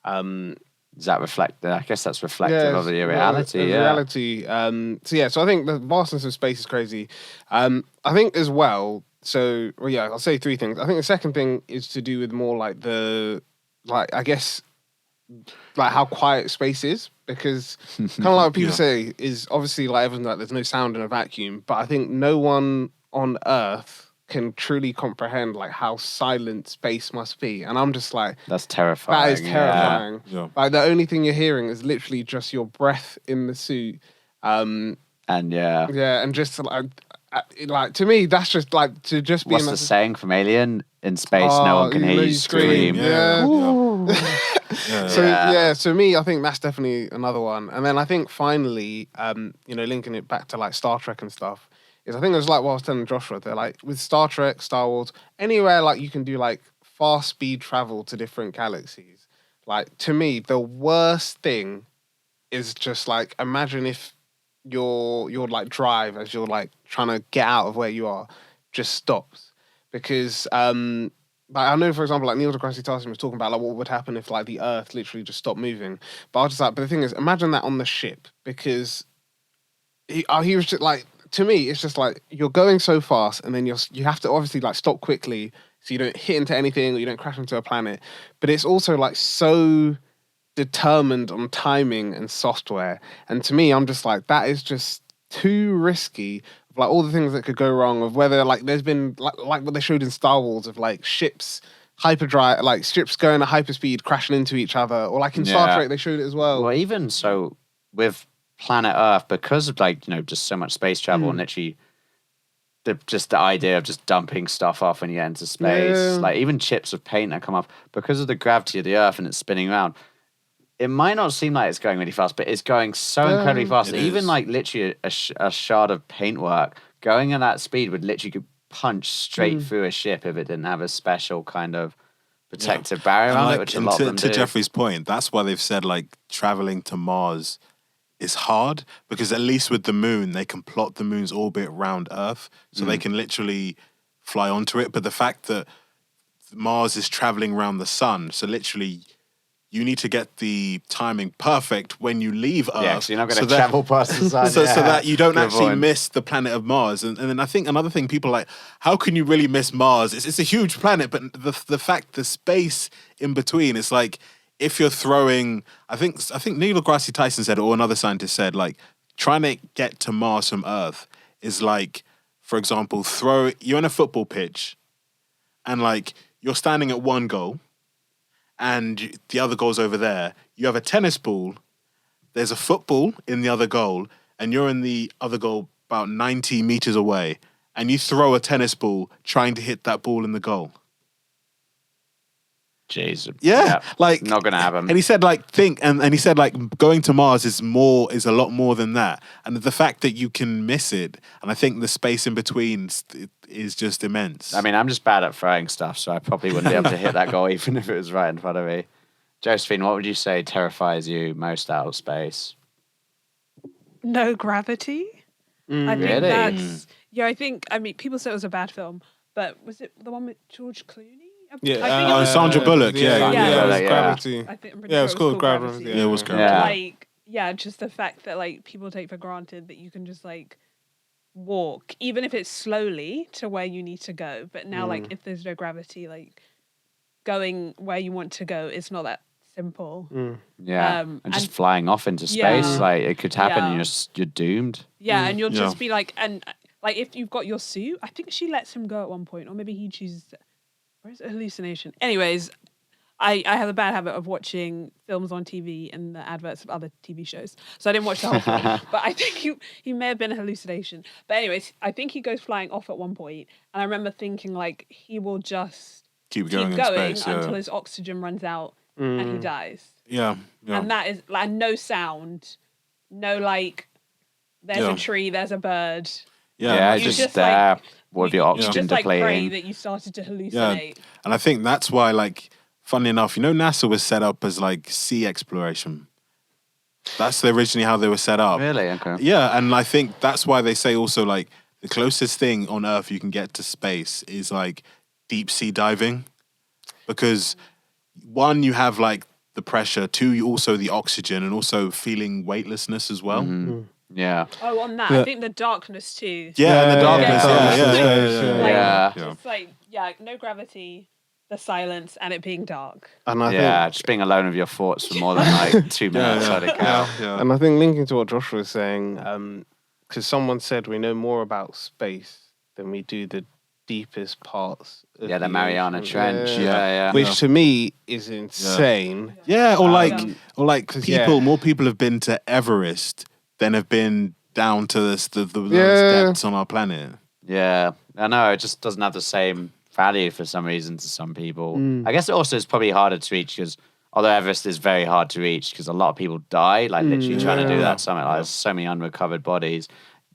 Does that reflect? I guess that's reflective of the reality. Reality. So I think the vastness of space is crazy. I think as well. So I'll say three things. I think the second thing is to do with more like I guess like how quiet space is, because kind of like what people say is obviously like everyone's like there's no sound in a vacuum, but I think no one on Earth can truly comprehend like how silent space must be, and I'm just like that's terrifying. That is terrifying. Yeah. Like the only thing you're hearing is literally just your breath in the suit. And and just like to me, that's just like to just be. What's the saying from Alien? In space, no one can hear you scream. So me, I think that's definitely another one. And then I think finally, linking it back to like Star Trek and stuff, is I think it was like what I was telling Joshua. They're like with Star Trek, Star Wars, anywhere like you can do like fast speed travel to different galaxies. Like to me, the worst thing is just like imagine if your like drive as you're like trying to get out of where you are just stops, because like I know for example like Neil deGrasse Tyson was talking about like what would happen if like the Earth literally just stopped moving, but I was just like, but the thing is imagine that on the ship, because he was just like, to me it's just like you're going so fast and then you have to obviously like stop quickly so you don't hit into anything or you don't crash into a planet, but it's also like so determined on timing and software, and to me I'm just like that is just too risky of like all the things that could go wrong, of whether like there's been like what they showed in Star Wars of like ships hyperdrive, like ships going at hyperspeed crashing into each other, or like in Star Trek they showed it as well. Well, even so with planet Earth, because of like just so much space travel and literally the idea of just dumping stuff off when you get into space, like even chips of paint that come off, because of the gravity of the Earth and it's spinning around, it might not seem like it's going really fast, but it's going so incredibly fast. Even like literally a shard of paintwork going at that speed would literally punch straight through a ship if it didn't have a special kind of protective barrier around it, which a lot of them do. To Jeffrey's point, that's why they've said like traveling to Mars is hard, because at least with the moon, they can plot the moon's orbit around Earth, so they can literally fly onto it. But the fact that Mars is traveling around the sun, so literally you need to get the timing perfect when you leave Earth. Yeah, so you're not going to travel past the sun. So that you don't actually miss the planet of Mars. And then I think another thing, people are like, how can you really miss Mars? It's a huge planet, but the fact, the space in between, it's like, if you're throwing, I think Neil deGrasse Tyson said, or another scientist said, like trying to get to Mars from Earth is like, for example, you're in a football pitch, and like you're standing at one goal, and the other goal's over there. You have a tennis ball. There's a football in the other goal, and you're in the other goal about 90 meters away, and you throw a tennis ball trying to hit that ball in the goal. Jeez. Yeah, like not gonna happen. And he said, like, and he said, like, going to Mars is a lot more than that. And the fact that you can miss it, and I think the space in between is just immense. I mean, I'm just bad at throwing stuff, so I probably wouldn't be able to hit that goal even if it was right in front of me. Josephine, what would you say terrifies you most out of space? No gravity. I think Really? that's I mean, people said it was a bad film, but was it the one with George Clooney? Yeah, I think it was, Sandra Bullock. Yeah, Yeah, it was yeah. Gravity. I think I'm pretty Yeah, sure it was called Gravity. Yeah, it was Gravity. Yeah. Like, just the fact that like people take for granted that you can just like walk, even if it's slowly, to where you need to go. But now, like, if there's no gravity, like going where you want to go, it's not that simple. Yeah, and just flying off into space, like it could happen, and you're doomed. Yeah, and you'll just be like, and like if you've got your suit, I think she lets him go at one point, or maybe he chooses. Or is it a hallucination? Anyways, I have a bad habit of watching films on TV and the adverts of other TV shows. So I didn't watch the whole thing. But I think he may have been a hallucination. But anyways, I think he goes flying off at one point, and I remember thinking like he will just keep going in space, until his oxygen runs out and he dies. Yeah. And that is like no sound, no like there's a tree, there's a bird. Yeah, just there with your oxygen just like depleting. pray that you started to hallucinate. Yeah. And I think that's why, like, funnily enough, NASA was set up as like sea exploration. That's originally how they were set up. Really? Okay. Yeah, and I think that's why they say also like the closest thing on Earth you can get to space is like deep sea diving, because one, you have like the pressure, two, you also the oxygen, and also feeling weightlessness as well. Yeah. Oh, on that, I think the darkness too. Yeah, and the darkness. Like, Yeah. just like no gravity, the silence, and it being dark. And I think, Just being alone with your thoughts for more than like 2 minutes outside a cow. and I think linking to what Joshua was saying, because someone said we know more about space than we do the deepest parts. Of The Mariana ocean. Trench. Yeah. Which to me is insane. Yeah, or like Yeah. more people have been to Everest than have been down to the lowest depths on our planet. Yeah. I know, it just doesn't have the same value for some reason to some people. I guess it also is probably harder to reach because although Everest is very hard to reach because a lot of people die, like literally trying to do that summit. Like, there's so many unrecovered bodies.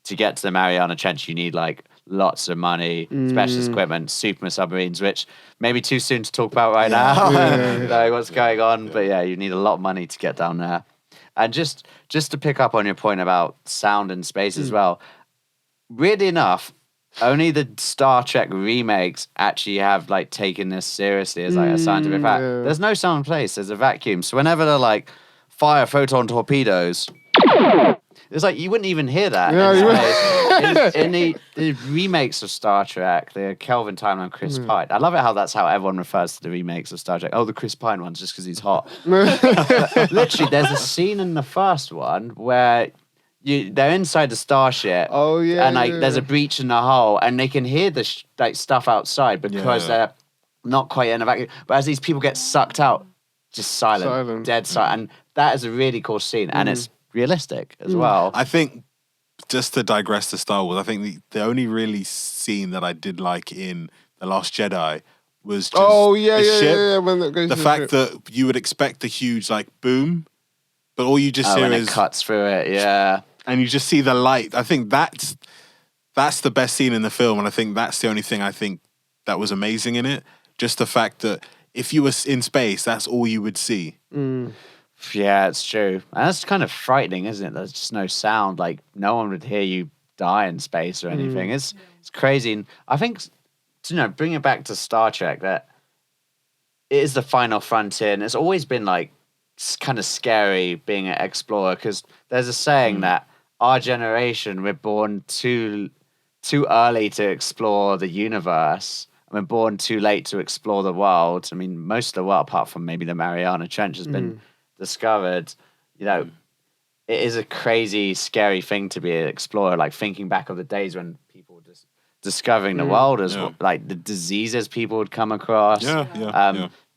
To get to the Mariana Trench, you need like lots of money, specialist equipment, super submarines, which maybe too soon to talk about right now. Like what's going on, but yeah, you need a lot of money to get down there. And just to pick up on your point about sound and space as well, weirdly enough, only the Star Trek remakes actually have like taken this seriously as like a scientific fact. There's no sound in place. There's a vacuum. So whenever they're like fire photon torpedoes, it's like you wouldn't even hear that. In the remakes of Star Trek, the Kelvin timeline, Chris Pine. I love it how that's how everyone refers to the remakes of Star Trek. Oh, the Chris Pine ones, just because he's hot. Literally, there's a scene in the first one where they're inside the starship. Oh yeah. And like there's a breach in the hull, and they can hear the stuff outside because they're not quite in a vacuum. But as these people get sucked out, just silent. Dead silent. And that is a really cool scene, and it's realistic as well. I think, just to digress to Star Wars, I think the only really scene that I did like in The Last Jedi was just the ship. When that goes The to fact ship. that you would expect a huge like boom, but all you just hear when is it cuts through it, and you just see the light. I think that's the best scene in the film, and I think that's the only thing I think that was amazing in it. Just the fact that if you were in space, that's all you would see. Yeah, it's true. And that's kind of frightening, isn't it? There's just no sound. Like, no one would hear you die in space or anything. It's crazy. And I think, bring it back to Star Trek, that it is the final frontier. And it's always been, like, kind of scary being an explorer because there's a saying that our generation, we're born too early to explore the universe. and we're born too late to explore the world. I mean, most of the world, apart from maybe the Mariana Trench, has been discovered. You know, it is a crazy, scary thing to be an explorer. Like thinking back of the days when people were just discovering the world as like the diseases people would come across.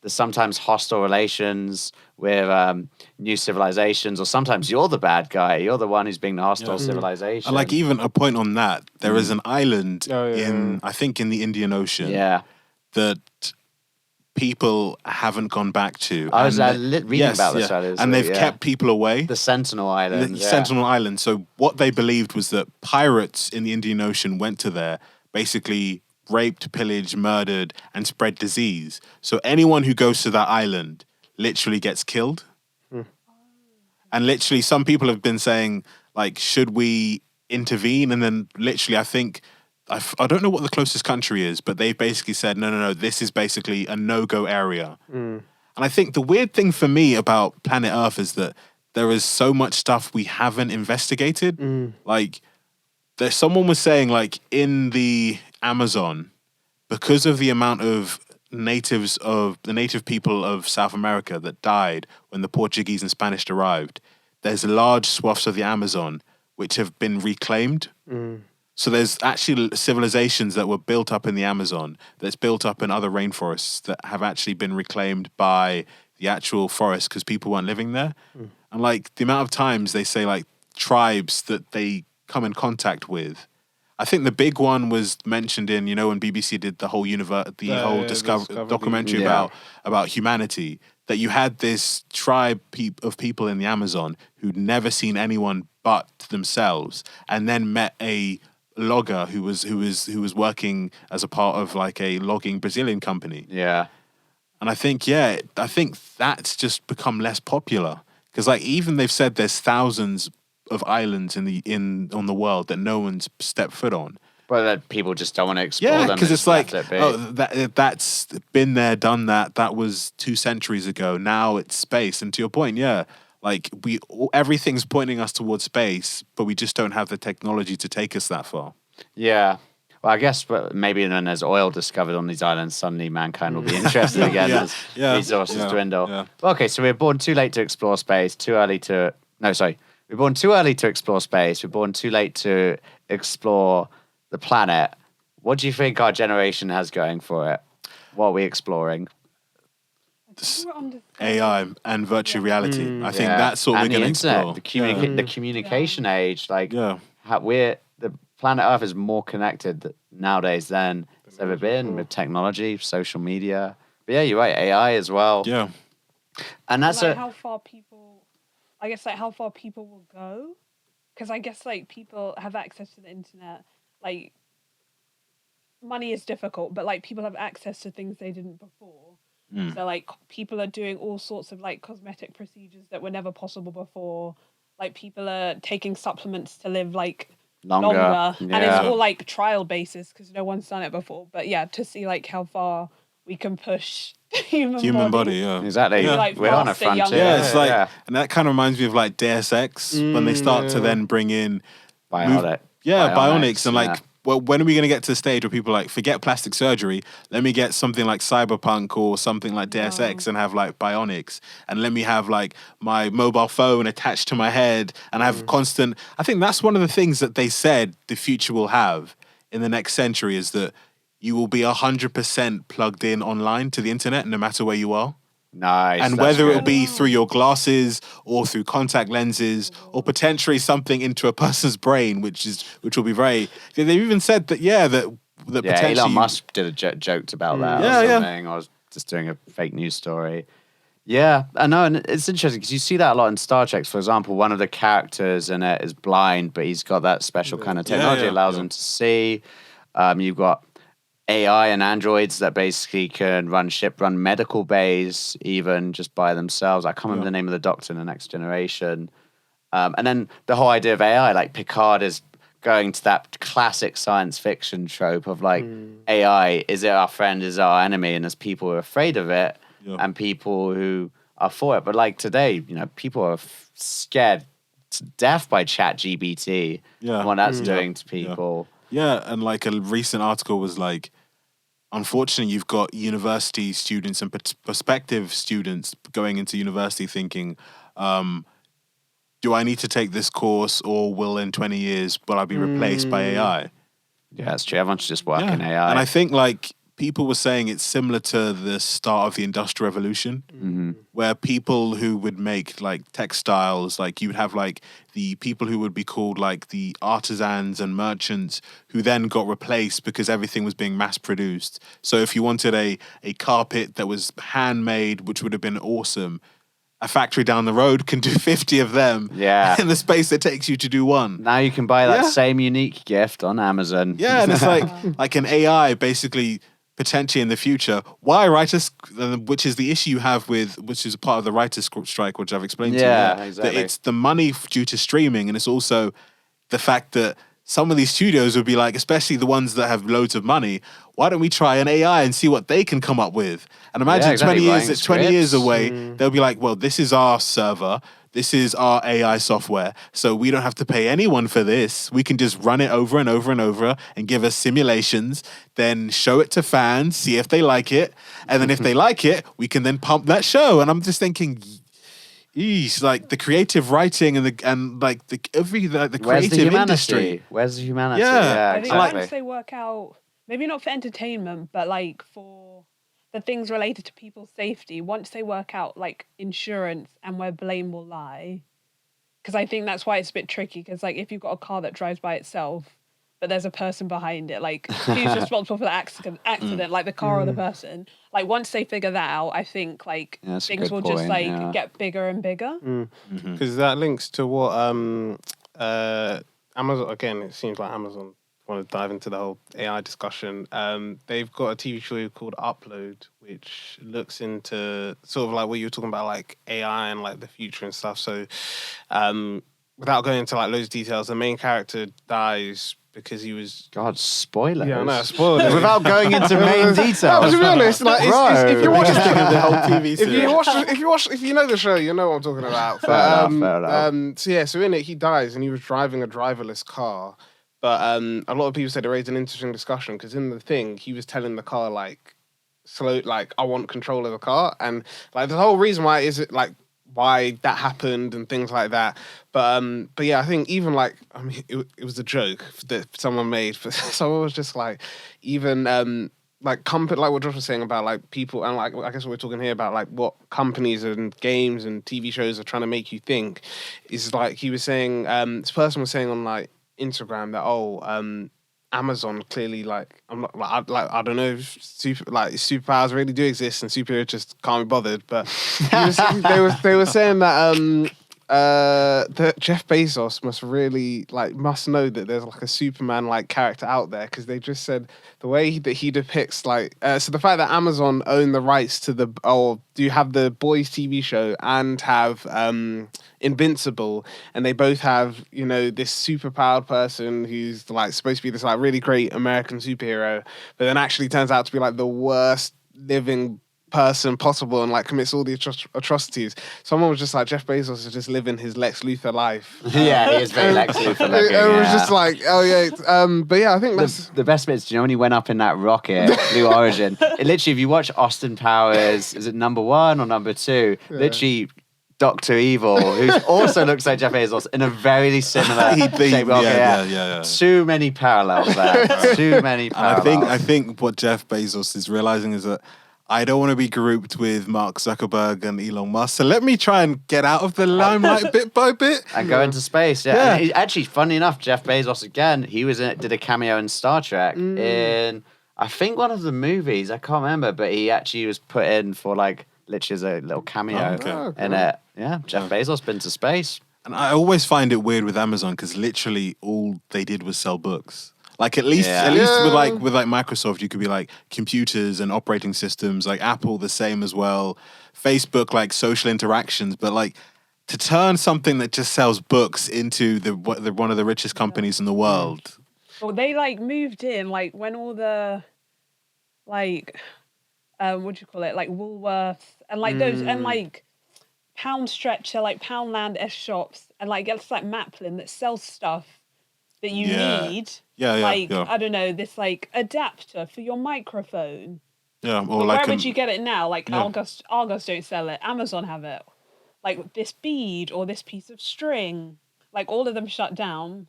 There's sometimes hostile relations with new civilizations, or sometimes you're the bad guy. You're the one who's being the hostile civilization. And like even a point on that, there is an island I think in the Indian Ocean that people haven't gone back to. I was reading about this earlier. And they've kept people away. The Sentinel Island. Sentinel Island. So what they believed was that pirates in the Indian Ocean went to there, basically raped, pillaged, murdered, and spread disease. So anyone who goes to that island literally gets killed. And literally some people have been saying, like, should we intervene? And then literally I think, I don't know what the closest country is, but they've basically said, no, this is basically a no-go area. And I think the weird thing for me about planet Earth is that there is so much stuff we haven't investigated. Like, someone was saying, like, in the Amazon, because of the amount of the native people of South America that died when the Portuguese and Spanish arrived, there's large swaths of the Amazon which have been reclaimed. So there's actually civilizations that were built up in the Amazon, that's built up in other rainforests that have actually been reclaimed by the actual forest because people weren't living there. And like the amount of times they say like tribes that they come in contact with. I think the big one was mentioned in, you know, when BBC did the whole documentary about humanity, that you had this tribe of people in the Amazon who'd never seen anyone but themselves, and then met a logger who was working as a part of like a logging Brazilian company. And I think that's just become less popular because like even they've said there's thousands of islands on the world that no one's stepped foot on. But that people just don't want to explore them. Yeah, because it's like, that's been there, done that. That was 2 centuries ago. Now it's space. And to your point, like everything's pointing us towards space, but we just don't have the technology to take us that far. Yeah. Well, I guess maybe when there's oil discovered on these islands, suddenly mankind will be interested again as resources dwindle. Okay, so we're born too late to explore space, we're born too early to explore space. We're born too late to explore the planet. What do you think our generation has going for it? What are we exploring? AI and virtual reality. I think that's what we're going to explore. The communication age. Like, the planet Earth is more connected nowadays than it's ever been with technology, social media. But yeah, you're right. AI as well. Yeah. And that's how far people will go, because I guess like people have access to the internet. Like, money is difficult, but like people have access to things they didn't before. So like people are doing all sorts of like cosmetic procedures that were never possible before. Like people are taking supplements to live like longer. And it's all like trial basis because no one's done it before. But yeah, to see like how far we can push human body. Exactly. Like, we're on a frontier. It's like, and that kind of reminds me of like Deus Ex when they start to then bring in bionics and like, well, when are we going to get to the stage where people like forget plastic surgery? Let me get something like Cyberpunk or something like Deus Ex and have like bionics, and let me have like my mobile phone attached to my head and have constant. I think that's one of the things that they said the future will have in the next century is that you will be 100% plugged in online to the internet no matter where you are. Nice. And whether it'll be through your glasses or through contact lenses or potentially something into a person's brain, which will be very. They've even said that that potentially Elon Musk did a joked about that. Or something. I was just doing a fake news story. Yeah, I know, and it's interesting because you see that a lot in Star Trek. For example, one of the characters in it is blind, but he's got that special kind of technology that allows him to see. You've got AI and androids that basically can run medical bays even just by themselves. I can't remember the name of the doctor in The Next Generation. And then the whole idea of AI, like Picard is going to that classic science fiction trope of like AI, is it our friend, is it our enemy? And there's people who are afraid of it and people who are for it. But like today, people are scared to death by ChatGPT and what that's doing to people. Yeah, and like a recent article was like, unfortunately, you've got university students and prospective students going into university thinking, do I need to take this course, or will in 20 years will I be replaced by AI? Yeah, that's true. Everyone should just work in AI. And I think like people were saying it's similar to the start of the Industrial Revolution, where people who would make like textiles, like you would have like the people who would be called like the artisans and merchants, who then got replaced because everything was being mass produced. So if you wanted a carpet that was handmade, which would have been awesome, a factory down the road can do 50 of them in the space it takes you to do one. Now you can buy that same unique gift on Amazon. Yeah, and it's like an AI basically potentially in the future. Why writers, which is the issue you have with, which is a part of the writers' strike, which I've explained to you. Yeah, exactly. That it's the money due to streaming, and it's also the fact that some of these studios would be like, especially the ones that have loads of money, why don't we try an AI and see what they can come up with? And imagine 20 years away, they'll be like, well, this is our server, this is our AI software, so we don't have to pay anyone for this. We can just run it over and over and over and give us simulations, then show it to fans, see if they like it, and then if they like it, we can then pump that show. And I'm just thinking, eesh, like the creative writing and the creative industry. Where's the humanity? Yeah, I think once they work out, maybe not for entertainment, but like for the things related to people's safety, once they work out like insurance and where blame will lie, because I think that's why it's a bit tricky. Because like if you've got a car that drives by itself, but there's a person behind it, like who's responsible for the accident, like the car or the person? Like once they figure that out, I think like things will just like get bigger and bigger. Because that links to what Amazon, again, it seems like Amazon want to dive into the whole AI discussion. They've got a TV show called Upload, which looks into sort of like what you were talking about, like AI and like the future and stuff. So without going into like loads of details, the main character dies because he was... God, spoilers. Yeah, no, spoilers. Without going into main details. No, to be honest, like, if you watch the whole TV series. if you know the show, you know what I'm talking about. Fair enough. So in it, he dies and he was driving a driverless car. But a lot of people said it raised an interesting discussion because in the thing, he was telling the car, like, slow, like, I want control of the car. And, like, the whole reason why is it, like, why that happened and things like that. But yeah, I think even, like, I mean, it was a joke that someone made. But someone was just, like, even, like, like what Josh was saying about, like, people, and, like, I guess what we're talking here about, like, what companies and games and TV shows are trying to make you think is, like, he was saying, this person was saying on, like, Instagram that Amazon clearly like I'm not I don't know if superpowers really do exist and superheroes just can't be bothered, but they were saying that Jeff Bezos must know that there's like a Superman like character out there, because they just said the way that he depicts like so the fact that Amazon own the rights to do you have the Boys TV show and have Invincible, and they both have, you know, this superpowered person who's like supposed to be this like really great American superhero, but then actually turns out to be like the worst living person possible and like commits all the atrocities. Someone was just like, Jeff Bezos is just living his Lex Luthor life. Yeah, he is very Lex Luthor looking. It was just like, oh yeah. But yeah, I think that's the best bits. Do you know when he went up in that rocket, Blue Origin? It literally, if you watch Austin Powers, is it number 1 or number 2? Yeah. Literally, Dr. Evil, who also looks like Jeff Bezos in a very similar shape. Yeah. Too many parallels there. Too many parallels. I think what Jeff Bezos is realizing is that I don't want to be grouped with Mark Zuckerberg and Elon Musk, so let me try and get out of the limelight bit by bit. And go into space, yeah. And actually, funny enough, Jeff Bezos, again, he did a cameo in Star Trek in, I think, one of the movies. I can't remember, but he actually was put in for, like, literally as a little cameo in it. Yeah, Jeff Bezos been to space. And I always find it weird with Amazon because literally all they did was sell books. Like at least with Microsoft, you could be like computers and operating systems. Like Apple, the same as well. Facebook, like social interactions. But like to turn something that just sells books into one of the richest companies in the world. Well, they like moved in like when all the like what do you call it, like Woolworths and like those and like Pound Stretcher, like Poundland S shops, and like it's like Maplin that sells stuff that you Yeah. need. Yeah, yeah, Like, yeah. I don't know, this like adapter for your microphone. Yeah, or But like where would you get it now? Like Yeah. Argos don't sell it. Amazon have it. Like this bead or this piece of string. Like all of them shut down.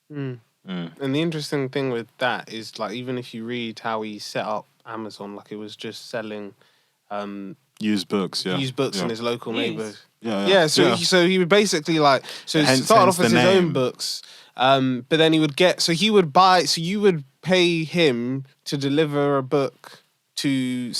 And the interesting thing with that is, like, even if you read how he set up Amazon, like, it was just selling used books, yeah. used books yeah. in his local Used. neighborhood. Yeah. So he would basically like Hence- start hence off as the his own name. books, but then he would get you would pay him to deliver a book to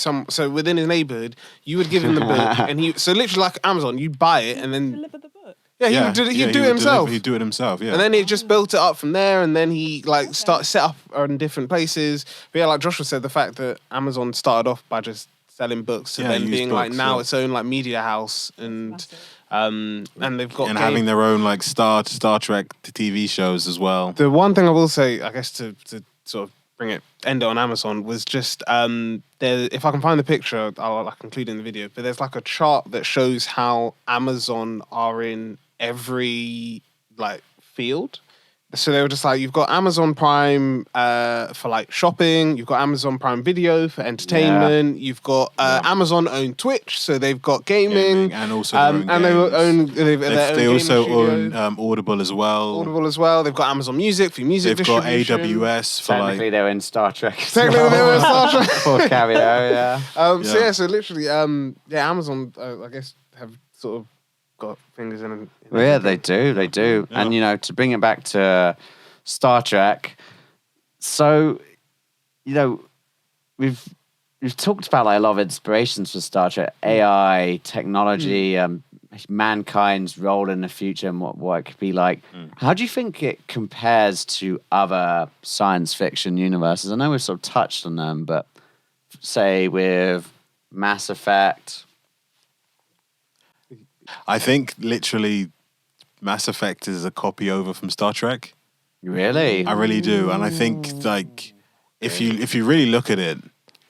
within his neighborhood. You would give him the book, and literally like Amazon, you'd buy it and then Deliver the book. he would do it himself. He'd do it himself, yeah. And then it just built it up from there, and then he set up in different places. But yeah, like Joshua said, the fact that Amazon started off by just selling books, and then used being like books, now yeah. its own like media house, and they've got and having their own like Star Trek TV shows as well. The one thing I will say, I guess, to sort of end it on Amazon was just if I can find the picture, I'll include it in the video. But there's like a chart that shows how Amazon are in every like field. So they were just like, you've got Amazon Prime for like shopping, you've got Amazon Prime Video for entertainment, you've got Amazon own Twitch, so they've got gaming, and also their own and games. they also own own Audible as well. Audible as well. They've got Amazon Music for music They've got distribution. AWS for Technically, like they were in Star Trek. as Technically, well. they were in Star Trek. For cameo, yeah. So literally, Amazon, I guess, have sort of got fingers in. Well, yeah, they do. Yeah. And, to bring it back to Star Trek, so, we've talked about like a lot of inspirations for Star Trek, AI, technology, mankind's role in the future and what it could be like. How do you think it compares to other science fiction universes? I know we've sort of touched on them, but say with Mass Effect. I think literally Mass Effect is a copy over from Star Trek. Really? I really do, and I think like if you really look at it,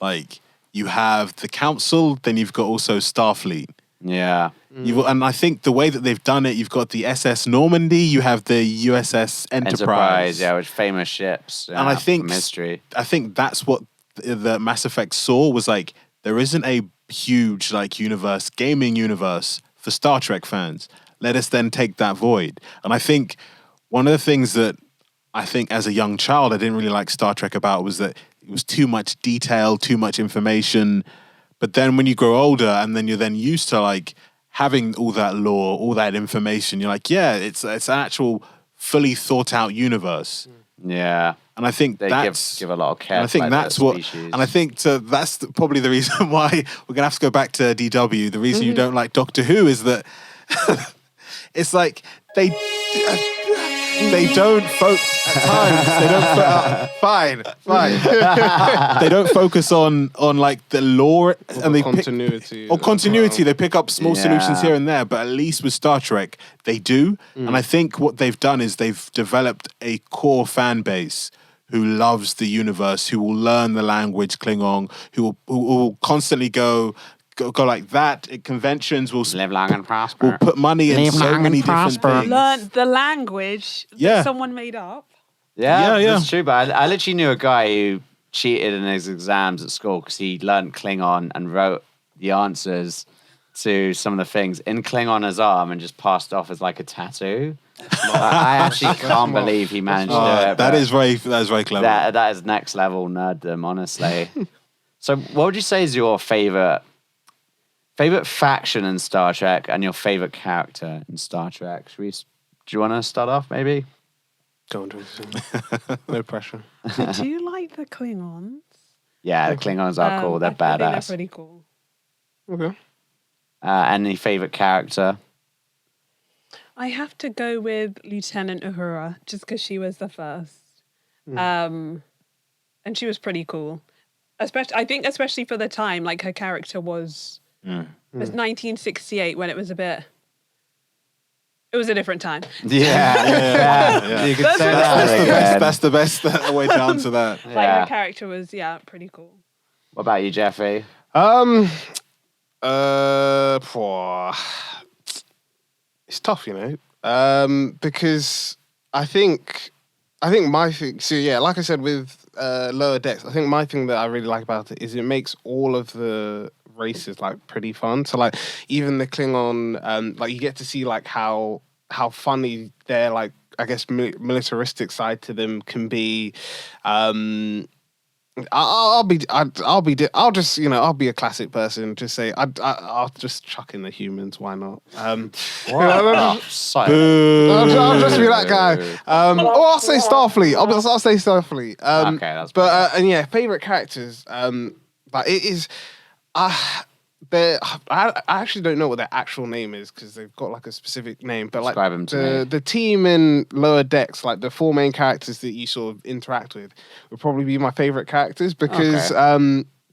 like you have the Council, then you've got also Starfleet. Yeah. And I think the way that they've done it, you've got the SS Normandy, you have the USS Enterprise. Yeah, with famous ships. And I think from history. I think that's what the Mass Effect saw was like there isn't a huge like gaming universe for Star Trek fans. Let us then take that void. And I think one of the things that I think as a young child I didn't really like Star Trek about was that it was too much detail, too much information. But then when you grow older and then you're then used to like having all that lore, all that information, you're like, yeah, it's an actual fully thought out universe. Yeah. And I think They that's give a lot of care. and I think to, like, that's the what, species. and I think that's probably the reason why we're gonna have to go back to DW. The reason you don't like Doctor Who is that it's like they don't focus at times. They don't fine. They don't focus on like the lore and they continuity. continuity. They pick up small Yeah. solutions here and there, but at least with Star Trek, they do. And I think what they've done is they've developed a core fan base who loves the universe, who will learn the language Klingon, who will constantly go like that at conventions. Will Live long and prosper. will put money in Live so long many and different prosper. things. Learn the language Yeah. that someone made up. Yeah, Yeah. that's true. But I literally knew a guy who cheated in his exams at school because he learned Klingon and wrote the answers to some of the things in Klingon on his arm and just passed off as like a tattoo. I actually can't believe he managed to do it. That but is very clever. that is next level nerddom, honestly. So, what would you say is your favorite faction in Star Trek and your favorite character in Star Trek? Do you want to start off, maybe? Go on, no pressure. Do you like the Klingons? Yeah, the Klingons are cool. They're I think they're badass. pretty cool. Okay. Any favorite character? I have to go with Lieutenant Uhura just because she was the first, and she was pretty cool. Especially for the time, like her character was. It was 1968 when it was It was a different time. Yeah. You could say that. That's the best way to answer that. Like Yeah. her character was pretty cool. What about you, Jeffrey? It's tough, because I think I think my thing, so yeah, like I said with Lower Decks, I think my thing that I really like about it is it makes all of the races like pretty fun. So like even the Klingon, like you get to see like how funny their like I guess militaristic side to them can be. I'll be a classic person. Just say I'll just chuck in the humans. Why not? Boo. I'll just be that guy. Or I'll say Starfleet. I'll say Starfleet. Okay, that's but and yeah, favorite characters. But it is. I actually don't know what their actual name is because they've got like a specific name. But like Describe them to me. the team in Lower Decks, like the 4 main characters that you sort of interact with, would probably be my favorite characters because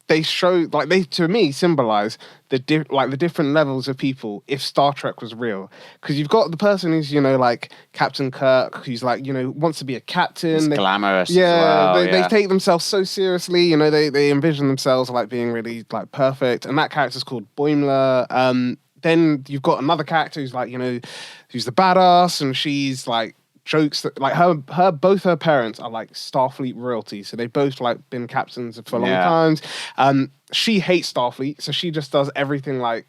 they show like they to me symbolize the different levels of people if Star Trek was real. Because you've got the person who's like Captain Kirk, who's like wants to be a captain. It's glamorous. Yeah, as well, they take themselves so seriously. They envision themselves like being really like perfect, and that character's called Boimler. Then you've got another character who's like who's the badass, and she's like jokes that like both her parents are like Starfleet royalty, so they've both like been captains for long times. She hates Starfleet, so she just does everything like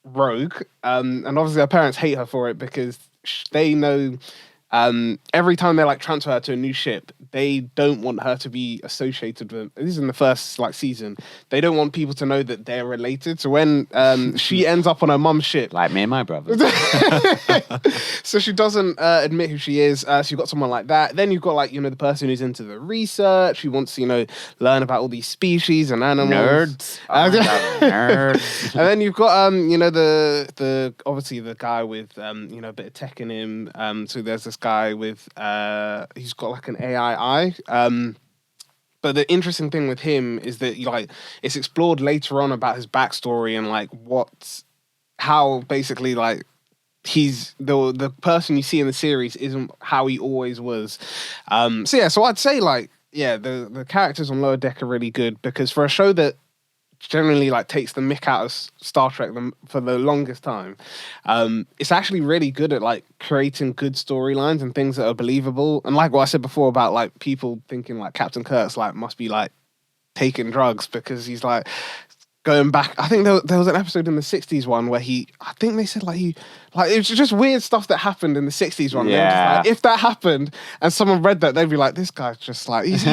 rogue. And obviously her parents hate her for it because they know every time they like transfer her to a new ship, they don't want her to be associated with. This is in the first like season. They don't want people to know that they're related. So when she ends up on her mum's ship, like me and my brother. so she doesn't admit who she is. So you've got someone like that. Then you've got like the person who's into the research, who wants to learn about all these species and animals. Nerds. Nerds. And then you've got the obviously the guy with a bit of tech in him. So there's this guy with he's got like an AI eye. But the interesting thing with him is that it's explored later on about his backstory and like how basically like he's the person you see in the series isn't how he always was. So I'd say like the characters on Lower Deck are really good because for a show that generally like takes the mick out of Star Trek for the longest time, it's actually really good at like creating good storylines and things that are believable. And like what I said before about like people thinking like Captain Kirk's like must be like taking drugs because he's like going back. I think there was an episode in the 60s one where I think they said it was just weird stuff that happened in the 60s one. Yeah. Like, if that happened and someone read that, they'd be like, this guy's just like, he's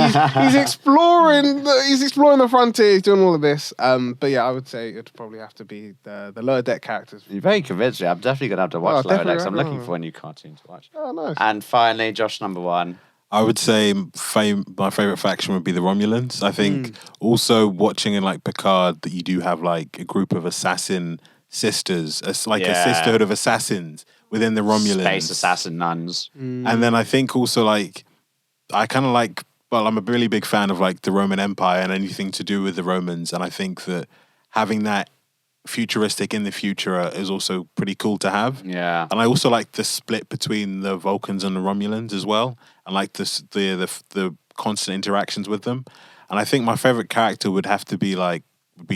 exploring the frontier, he's doing all of this. But yeah, I would say it'd probably have to be the Lower Deck characters. You're very convinced me. I'm definitely going to have to watch Lower Decks. I'm looking for a new cartoon to watch. Oh, nice. And finally, Josh, number 1. I would say my favorite faction would be the Romulans. I think also watching in like Picard that you do have like a group of assassin sisters. It's like a sisterhood of assassins within the Romulans. Space assassin nuns. And then I think also like I kind of like. Well, I'm a really big fan of like the Roman Empire and anything to do with the Romans, and I think that having that futuristic in the future is also pretty cool to have. Yeah. And I also like the split between the Vulcans and the Romulans as well. And like the constant interactions with them. And I think my favorite character would have to be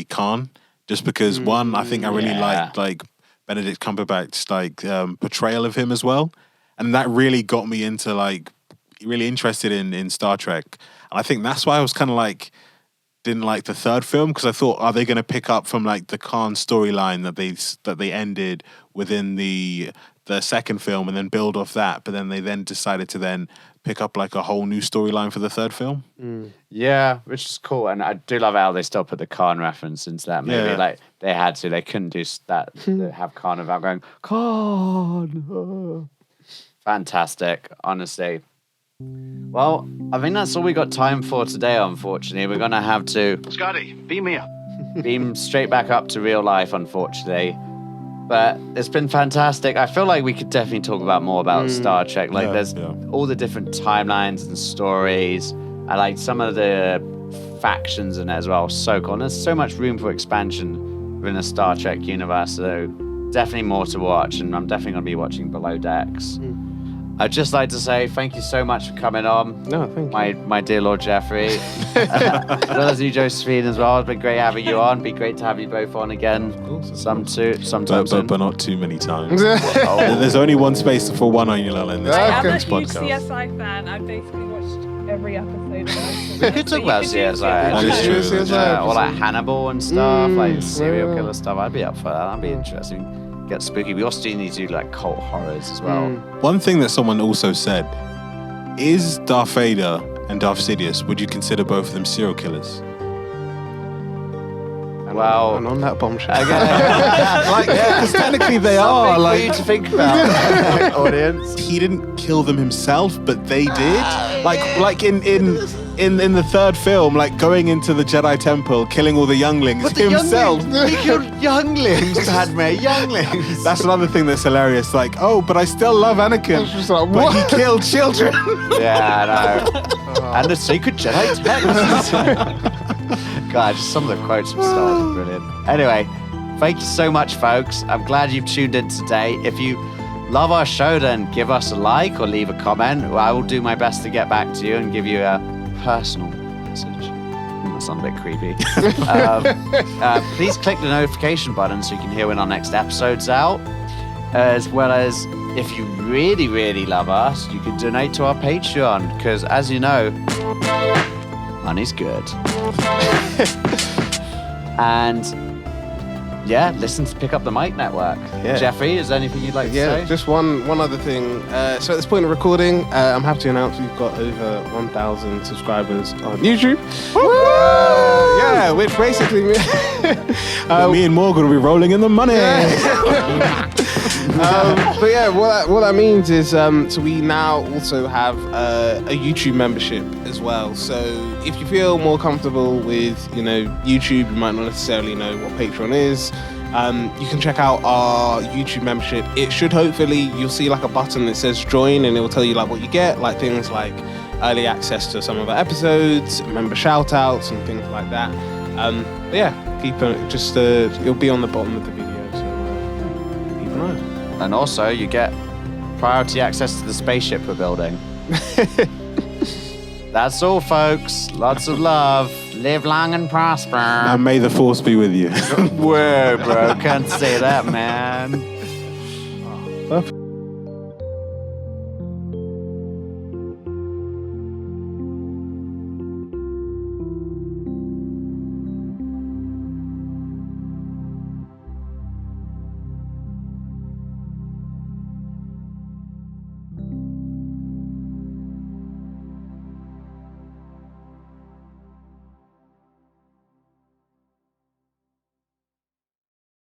Khan. Just because one, I think I really liked like Benedict Cumberbatch's like portrayal of him as well. And that really got me into like really interested in Star Trek. And I think that's why I was kind of like didn't like the third film because I thought, are they going to pick up from like the Khan storyline that they ended within the second film and then build off that? But then they decided to then pick up like a whole new storyline for the third film. Yeah, which is cool, and I do love how they still put the Khan reference into that movie. Yeah. Like they had to, they couldn't do that. Have Khan without going Khan. Fantastic, honestly. Well, I think that's all we got time for today, unfortunately. We're going to have to Scotty, beam me up. beam straight back up to real life, unfortunately. But it's been fantastic. I feel like we could definitely talk about more about Star Trek. Like, there's all the different timelines and stories. I like some of the factions in it as well. So cool. And there's so much room for expansion within the Star Trek universe. So definitely more to watch. And I'm definitely going to be watching Below Decks. I'd just like to say thank you so much for coming on. No, thank you. My dear Lord Jeffrey. As well as you, Josephine, as well. It's been great having you on. It'd be great to have you both on again. Of course. Sometime soon. But not too many times. There's only one space for one annular in this, I am a this huge podcast. CSI fan. I've basically watched every episode. We could talk about CSI. That is true. Yeah, or like Hannibal and stuff, like serial yeah. killer stuff. I'd be up for that. That'd be interesting. Get spooky. We also need to do like cult horrors as well. One thing that someone also said is Darth Vader and Darth Sidious. Would you consider both of them serial killers? Well, And on that bombshell. Like, because technically they are. something for you Like, to think about, audience. he didn't kill them himself, but they did. Like in the third film, like going into the Jedi Temple, killing all the younglings himself. He killed younglings, Padme. Younglings. That's another thing that's hilarious. Like, oh, but I still love Anakin. It's just like, But what? he killed children. Yeah, I know. And the secret Jedi text. God, just some of the quotes from Star Wars are brilliant. Anyway, thank you so much, folks. I'm glad you've tuned in today. If you love our show, then give us a like or leave a comment. I will do my best to get back to you and give you a personal message. That sounds a bit creepy. Please click the notification button so you can hear when our next episode's out. As well as, if you really, really love us, you can donate to our Patreon. Because, as you know, money's good. And yeah, listen to Pick Up the Mic Network. Yeah. Jeffrey, is there anything you'd like to Yeah, say? just one other thing. So at this point of recording, I'm happy to announce we've got over 1,000 subscribers on YouTube. Yeah, which basically means Me and Morgan will be rolling in the money. but yeah, what that means is so we now also have a YouTube membership as well. So if you feel more comfortable with YouTube, you might not necessarily know what Patreon is. You can check out our YouTube membership. It should hopefully, you'll see like a button that says join, and it will tell you like what you get, like things like early access to some of our episodes, member shout outs and things like that. But yeah, keep it, it'll be on the bottom of the video, so keep an eye on it. And also, you get priority access to the spaceship we're building. That's all, folks. Lots of love. Live long and prosper. And may the force be with you. Whoa, bro. Can't say that, man. Perfect.